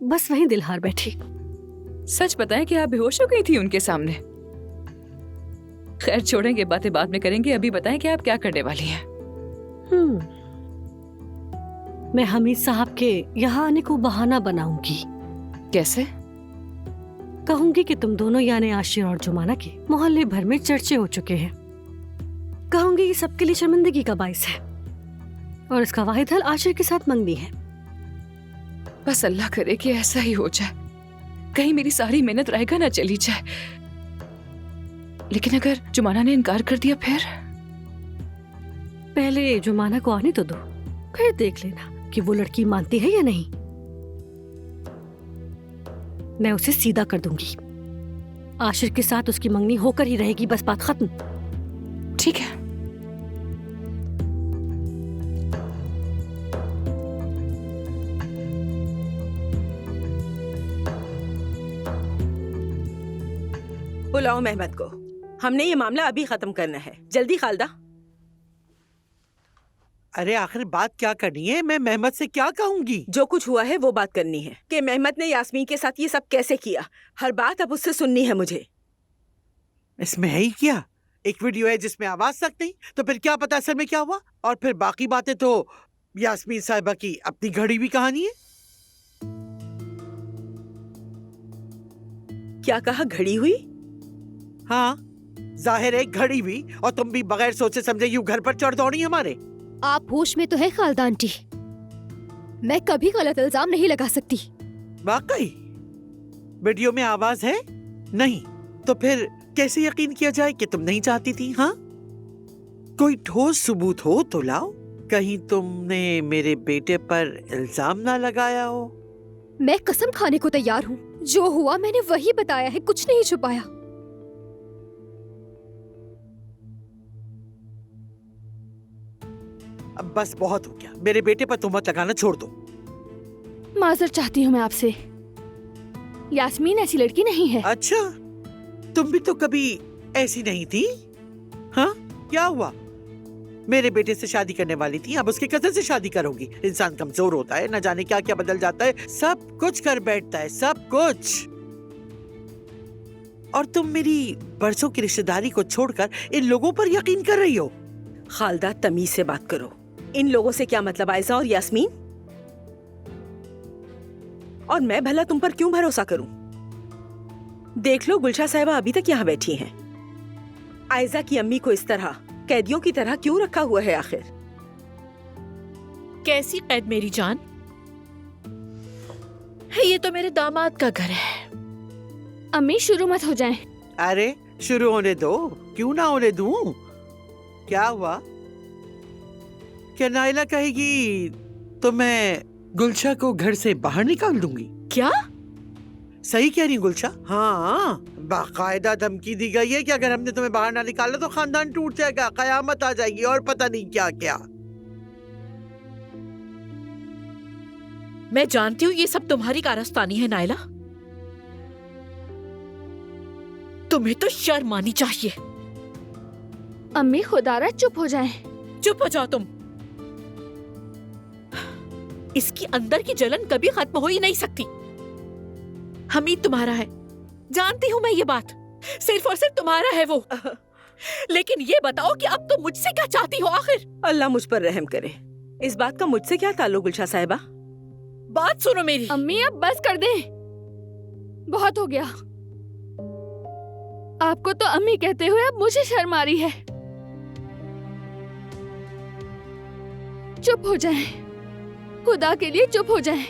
बस वहीं दिल हार बैठी। सच बताएं कि आप बेहोश हो गई थी उनके सामने। खैर छोड़ेंगे, बातें बाद में करेंगे। अभी बताएं कि आप क्या करने वाली हैं। मैं हमीद साहब के यहाँ आने को बहाना बनाऊंगी। कैसे? कहूंगी कि तुम दोनों यानी आशिर और जुमाना के मोहल्ले भर में चर्चे हो चुके हैं। कहूंगी ये सबके लिए शर्मिंदगी का बाइस है और इसका वाहिद हल आशिर के साथ मंगनी है। बस अल्लाह करे कि ऐसा ही हो जाए, कहीं मेरी सारी मेहनत रहेगा ना चली जाए। लेकिन अगर जुमाना ने इनकार कर दिया फिर? पहले जुमाना को आने तो दो, फिर देख लेना कि वो लड़की मानती है या नहीं। मैं उसे सीधा कर दूंगी। आशिर के साथ उसकी मंगनी होकर ही रहेगी, बस बात खत्म। ठीक है। बुलाओ मेहमत को, हमने ये मामला अभी खत्म करना है। जल्दी खालदा। अरे आखिर बात क्या करनी है? मैं मेहमत से क्या कहूंगी? जो कुछ हुआ है वो बात करनी है कि मेहमत ने यास्मीन के साथ ये सब कैसे किया। हर बात अब उससे सुननी है मुझे। इसमें है ही क्या? एक वीडियो है जिसमें आवाज तक नहीं, तो फिर क्या पता असल में क्या हुआ? और फिर बाकी बातें तो यास्मीन साहिबा की अपनी घड़ी हुई कहानी है। क्या कहा? घड़ी हुई? हाँ, जाहिर है घड़ी हुई। और तुम भी बगैर सोचे समझे यूं घर पर चढ़ दौड़ी हमारे। आप होश में तो है खालदा आंटी? मैं कभी गलत इल्जाम नहीं लगा सकती। वाकई वीडियो में आवाज है? नहीं तो फिर कैसे यकीन किया जाए कि तुम नहीं चाहती थी? हाँ, कोई ठोस सबूत हो तो लाओ। कहीं तुमने मेरे बेटे पर इल्जाम ना लगाया हो। मैं कसम खाने को तैयार हूँ। जो हुआ मैंने वही बताया है, कुछ नहीं छुपाया। अब बस बहुत हो गया। मेरे बेटे पर तुहमत लगाना छोड़ दो। माजर चाहती हूँ मैं आपसे। यास्मीन ऐसी लड़की नहीं है। अच्छा, तुम भी तो कभी ऐसी नहीं थी। हाँ, क्या हुआ? मेरे बेटे से शादी करने वाली थी, अब उसके कजन से शादी करोगी। इंसान कमजोर होता है, न जाने क्या क्या बदल जाता है, सब कुछ कर बैठता है, सब कुछ। और तुम मेरी बरसों की रिश्तेदारी को छोड़कर इन लोगों पर यकीन कर रही हो। खालदा, तमीज से बात करो। इन लोगों से क्या मतलब? आयजा और यास्मीन? और मैं भला तुम पर क्यों भरोसा करूं? देख लो, गुलशा साहिबा अभी तक यहाँ बैठी हैं। आयजा की अम्मी को इस तरह कैदियों की तरह क्यों रखा हुआ है आखिर? कैसी कैद मेरी जान? ये तो मेरे दामाद का घर है। अम्मी शुरू मत हो जाएं। अरे शुरू होने दो, क्यों ना होने दूं? क्या हुआ? क्या नाइला कहेगी तो मैं गुलशा को घर से बाहर निकाल दूंगी? क्या? सही कह रही गुलशा। हाँ, बाकायदा धमकी दी गई है कि अगर हमने तुम्हें बाहर ना निकाला तो खानदान टूट जाएगा, कयामत आ जाएगी और पता नहीं क्या क्या। मैं जानती हूँ ये सब तुम्हारी कारस्तानी है नाइला। तुम्हें तो शर्म आनी चाहिए। अम्मी खुदारा चुप हो जाएं। चुप हो जाओ तुम। इसकी अंदर की जलन कभी खत्म हो ही नहीं सकती। हमीद तुम्हारा है, जानती हूँ मैं ये बात। सिर्फ और सिर्फ तुम्हारा है वो। लेकिन ये बताओ कि अब तुम मुझसे क्या चाहती हो आखिर? अल्लाह मुझ पर रहम करे। इस बात का मुझसे क्या ताल्लुक गुलशा साहिबा? बात सुनो मेरी। अम्मी अब बस कर दे, बहुत हो गया। आपको तो अम्मी कहते हुए अब मुझे शर्म आ रही है। चुप हो जाएं, खुदा के लिए चुप हो जाएं।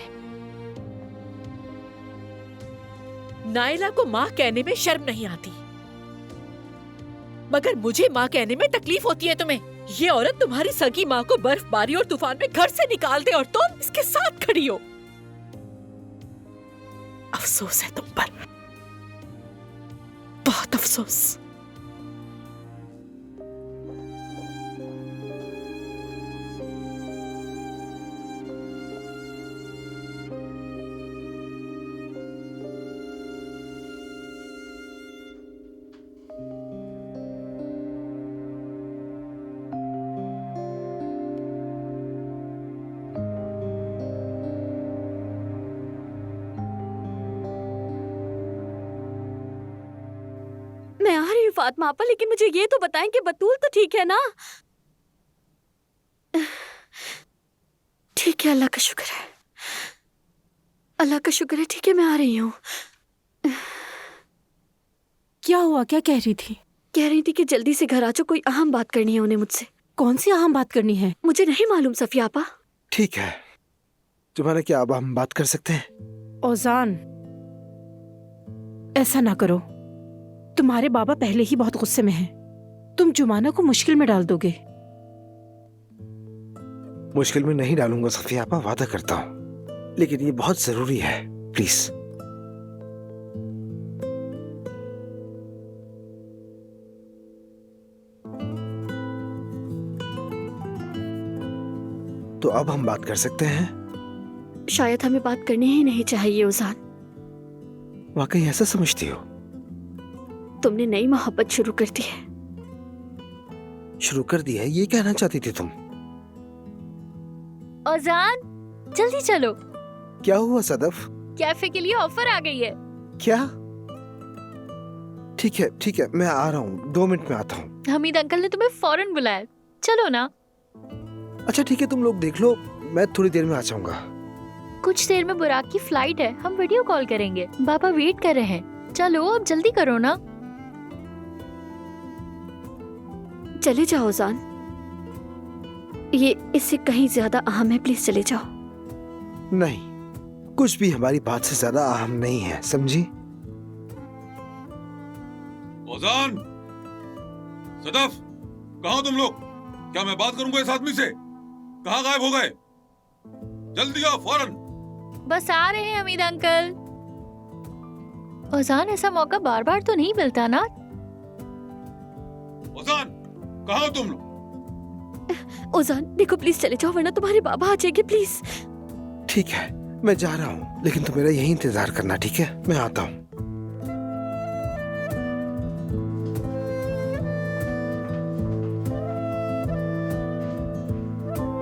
नाइला को माँ कहने में शर्म नहीं आती, मगर मुझे माँ कहने में तकलीफ होती है तुम्हें। ये औरत तुम्हारी सगी माँ को बर्फबारी और तूफान में घर से निकाल दे और तुम इसके साथ खड़ी हो। अफसोस है तुम पर, बहुत अफसोस। फातिमा आपा, लेकिन मुझे ये तो बताएं कि बतूल तो ठीक है ना? ठीक है, अल्लाह का शुक्र है, अल्लाह का शुक्र है। ठीक है, मैं आ रही हूँ। क्या हुआ? क्या कह रही थी? कह रही थी कि जल्दी से घर आ जाओ, कोई अहम बात करनी है उन्हें मुझसे। कौन सी अहम बात करनी है? मुझे नहीं मालूम सफिया आपा। ठीक है, तुम्हारा क्या, अब हम बात कर सकते हैं? ओजान, ऐसा ना करो। तुम्हारे बाबा पहले ही बहुत गुस्से में हैं। तुम जुमाना को मुश्किल में डाल दोगे। मुश्किल में नहीं डालूंगा सफिया आपा, वादा करता हूँ, लेकिन ये बहुत जरूरी है, प्लीज। तो अब हम बात कर सकते हैं? शायद हमें बात करनी ही नहीं चाहिए ओजान। वाकई ऐसा समझती हो? तुमने नई मोहब्बत शुरू कर दी है। शुरू कर दी है, ये कहना चाहती थी तुम? ओजान, जल्दी चलो। क्या हुआ सदफ? कैफे के लिए ऑफर आ गई है। क्या? ठीक है, मैं आ रहा हूँ, 2 मिनट में आता हूँ। हमीद अंकल ने तुम्हें फौरन बुलाया, चलो ना। अच्छा ठीक है, तुम लोग देख लो, मैं थोड़ी देर में आ जाऊंगा। कुछ देर में बुराक की फ्लाइट है, हम वीडियो कॉल करेंगे। बाबा वेट कर रहे हैं, चलो अब जल्दी करो ना। चले जाओ ओजान, ये इससे कहीं ज्यादा अहम है, प्लीज चले जाओ। नहीं, कुछ भी हमारी बात से ज्यादा अहम नहीं है, समझी? ओजान, सदफ, कहाँ हो तुम लोग? क्या मैं बात करूंगा इस आदमी से? कहाँ गायब हो गए? जल्दी आओ फौरन। बस आ रहे हैं हमीद अंकल। ओजान, ऐसा मौका बार बार तो नहीं मिलता ना। ओजान, कहाँ हो तुम लोग? ओजान देखो, प्लीज चले जाओ वरना तुम्हारे बाबा आ जाएंगे, प्लीज। ठीक है, मैं जा रहा हूँ, लेकिन तुम मेरा यही इंतजार करना, ठीक है? मैं आता हूँ।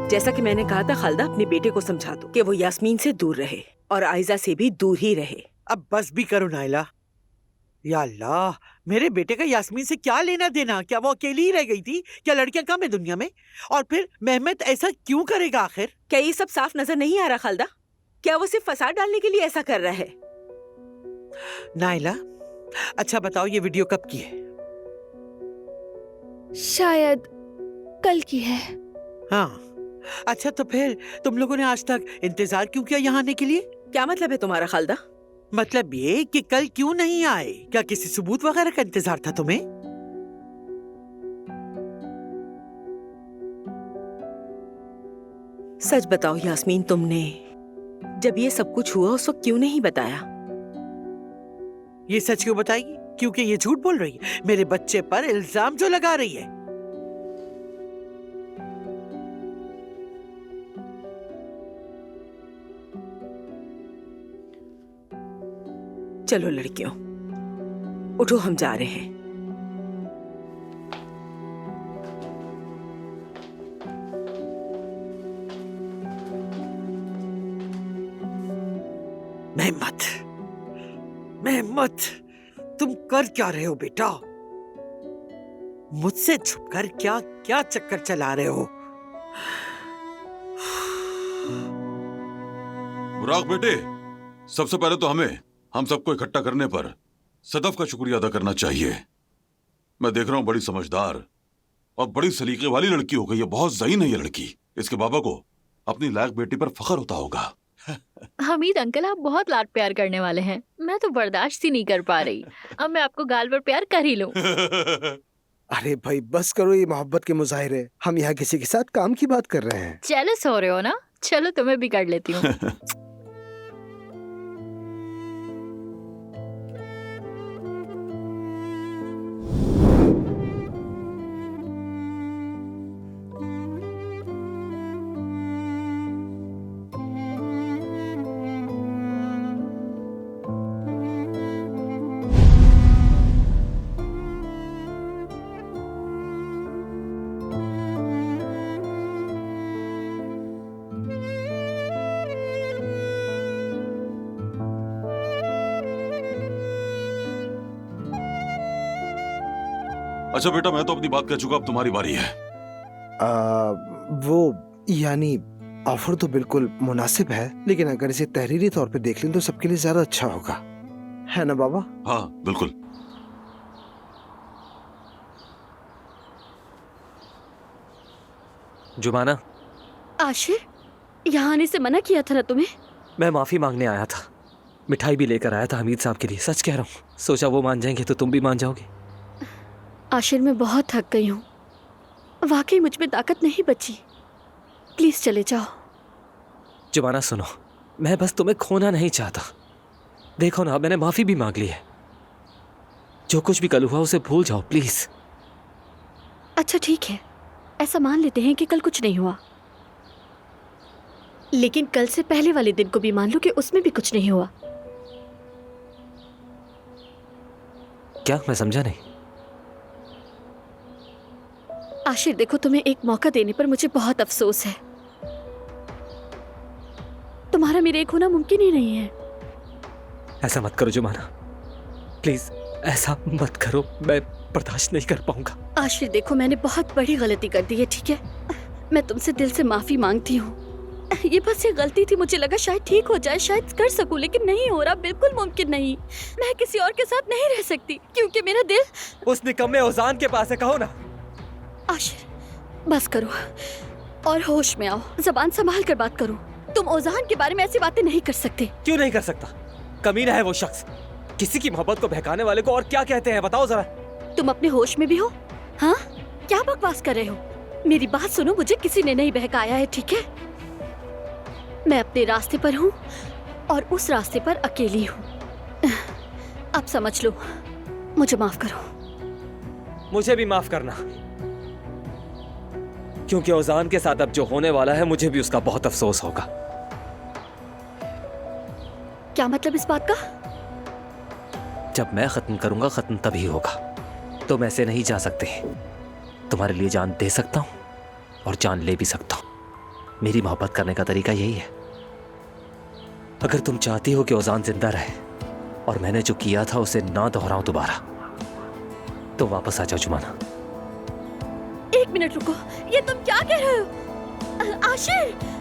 जैसा कि मैंने कहा था खालदा, अपने बेटे को समझा दो कि वो यास्मीन से दूर रहे और आयजा से भी दूर ही रहे। अब बस भी करो नाइला। या अल्लाह, मेरे बेटे का यास्मीन से क्या लेना देना? क्या वो अकेली ही रह गई थी? क्या लड़कियां कम है दुनिया में? और फिर मेहमद ऐसा क्यों करेगा आखिर? क्या ये सब साफ नजर नहीं आ रहा खालदा? क्या वो सिर्फ फसाद डालने के लिए ऐसा कर रहा है? नाइला, अच्छा बताओ, ये वीडियो कब की है? शायद कल की है। हाँ, अच्छा तो फिर तुम लोगों ने आज तक इंतजार क्यों किया यहाँ आने के लिए? क्या मतलब है तुम्हारा खालदा? मतलब ये कि कल क्यों नहीं आए? क्या किसी सबूत वगैरह का इंतजार था तुम्हें? सच बताओ यास्मीन, तुमने जब ये सब कुछ हुआ उस वक्त क्यों नहीं बताया? ये सच क्यों बताएगी? क्योंकि ये झूठ बोल रही है, मेरे बच्चे पर इल्जाम जो लगा रही है। चलो लड़कियों, उठो, हम जा रहे हैं। मेहमद, तुम कर क्या रहे हो बेटा? मुझसे छुपकर क्या क्या चक्कर चला रहे हो? बुराक बेटे, सबसे पहले तो हमें हम सबको इकट्ठा करने पर सदफ का शुक्रिया अदा करना चाहिए। मैं देख रहा हूं बड़ी समझदार और बड़ी सलीके वाली लड़की हो गई है, बहुत ज़हीन है ये लड़की। इसके बाबा को अपनी लायक बेटी पर फख्र होता होगा। हमीद अंकल, आप बहुत लाड प्यार करने वाले हैं, मैं तो बर्दाश्त ही नहीं कर पा रही। अब मैं आपको गाल पर प्यार कर ही लूं। अरे भाई बस करो ये मोहब्बत के मुजाहिरे, हम यहाँ किसी के साथ काम की बात कर रहे हैं। जेलस हो रहे हो ना? चलो तुम्हें भी कर लेती हूँ। अच्छा बेटा, मैं तो अपनी बात कह चुका, अब तुम्हारी बारी है। वो यानी ऑफर तो बिल्कुल मुनासिब है, लेकिन अगर इसे तहरीरी तौर पे देख लें तो सबके लिए ज्यादा अच्छा होगा, है ना बाबा? हाँ बिल्कुल। जुमाना, आशिर, यहाँ आने से मना किया था ना तुम्हें? मैं माफी मांगने आया था, मिठाई भी लेकर आया था हमीद साहब के लिए। सच कह रहा हूँ, सोचा वो मान जाएंगे तो तुम भी मान जाओगे। आशिर, मैं बहुत थक गई हूँ, वाकई मुझ में ताकत नहीं बची, प्लीज चले जाओ। जुमाना सुनो, मैं बस तुम्हें खोना नहीं चाहता। देखो ना, मैंने माफी भी मांग ली है। जो कुछ भी कल हुआ उसे भूल जाओ प्लीज। अच्छा ठीक है, ऐसा मान लेते हैं कि कल कुछ नहीं हुआ, लेकिन कल से पहले वाले दिन को भी मान लो कि उसमें भी कुछ नहीं हुआ। क्या? मैं समझा नहीं। आशिर देखो, तुम्हें एक मौका देने पर मुझे बहुत अफसोस है। तुम्हारा मेरे एक होना मुमकिन ही नहीं है। ऐसा मत करो जुमाना, प्लीज ऐसा मत करो, मैं बर्दाश्त नहीं कर पाऊंगा। आशिर देखो, मैंने बहुत बड़ी गलती कर दी है, ठीक है? मैं तुमसे दिल से माफी मांगती हूँ। ये बस ये गलती थी, मुझे लगा शायद ठीक हो जाए, शायद कर सकूं, लेकिन नहीं हो रहा, बिल्कुल मुमकिन नहीं। मैं किसी और के साथ नहीं रह सकती क्योंकि मेरा दिल उस निकम्मे ओजान के पास है, कहो ना। आशिर बस करो और होश में आओ, जबान संभाल कर बात करो। तुम ओजान के बारे में ऐसी बातें नहीं कर सकते। क्यों नहीं कर सकता? कमीना है वो शख्स, किसी की मोहब्बत को बहकाने वाले को और क्या कहते हैं बताओ जरा। तुम अपने होश में भी हो? हाँ, क्या बकवास कर रहे हो? मेरी बात सुनो, मुझे किसी ने नहीं बहकाया है, ठीक है? मैं अपने रास्ते पर हूँ और उस रास्ते पर अकेली हूँ। अब समझ लो, मुझे माफ करो। मुझे भी माफ करना, क्योंकि ओजान के साथ अब जो होने वाला है मुझे भी उसका बहुत अफसोस होगा। क्या मतलब इस बात का? जब मैं खत्म करूंगा, खत्म तभी होगा। तुम ऐसे नहीं जा सकते। तुम्हारे लिए जान दे सकता हूं और जान ले भी सकता हूं। मेरी मोहब्बत करने का तरीका यही है। अगर तुम चाहती हो कि ओजान जिंदा रहे और मैंने जो किया था उसे ना दोहराऊं दोबारा, तो वापस आ जाओ जुमाना। एक मिनट रुको, ये तुम क्या कह रहे हो? आशिर!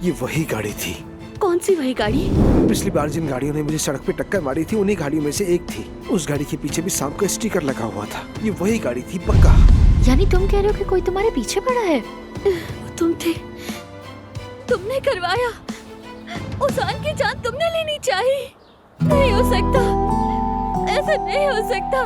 ये वही गाड़ी थी। कौन सी वही गाड़ी? पिछली बार जिन गाड़ियों ने मुझे सड़क पे टक्कर मारी थी उन्हीं गाड़ियों में से एक थी। उस गाड़ी के पीछे भी सांप का स्टिकर लगा हुआ था। ये वही गाड़ी थी पक्का। यानी तुम कह रहे हो कि कोई तुम्हारे पीछे पड़ा है? तुम थे, तुमने करवाया। ओजान की जान तुमने लेनी चाहिए। नहीं हो सकता, ऐसा नहीं हो सकता।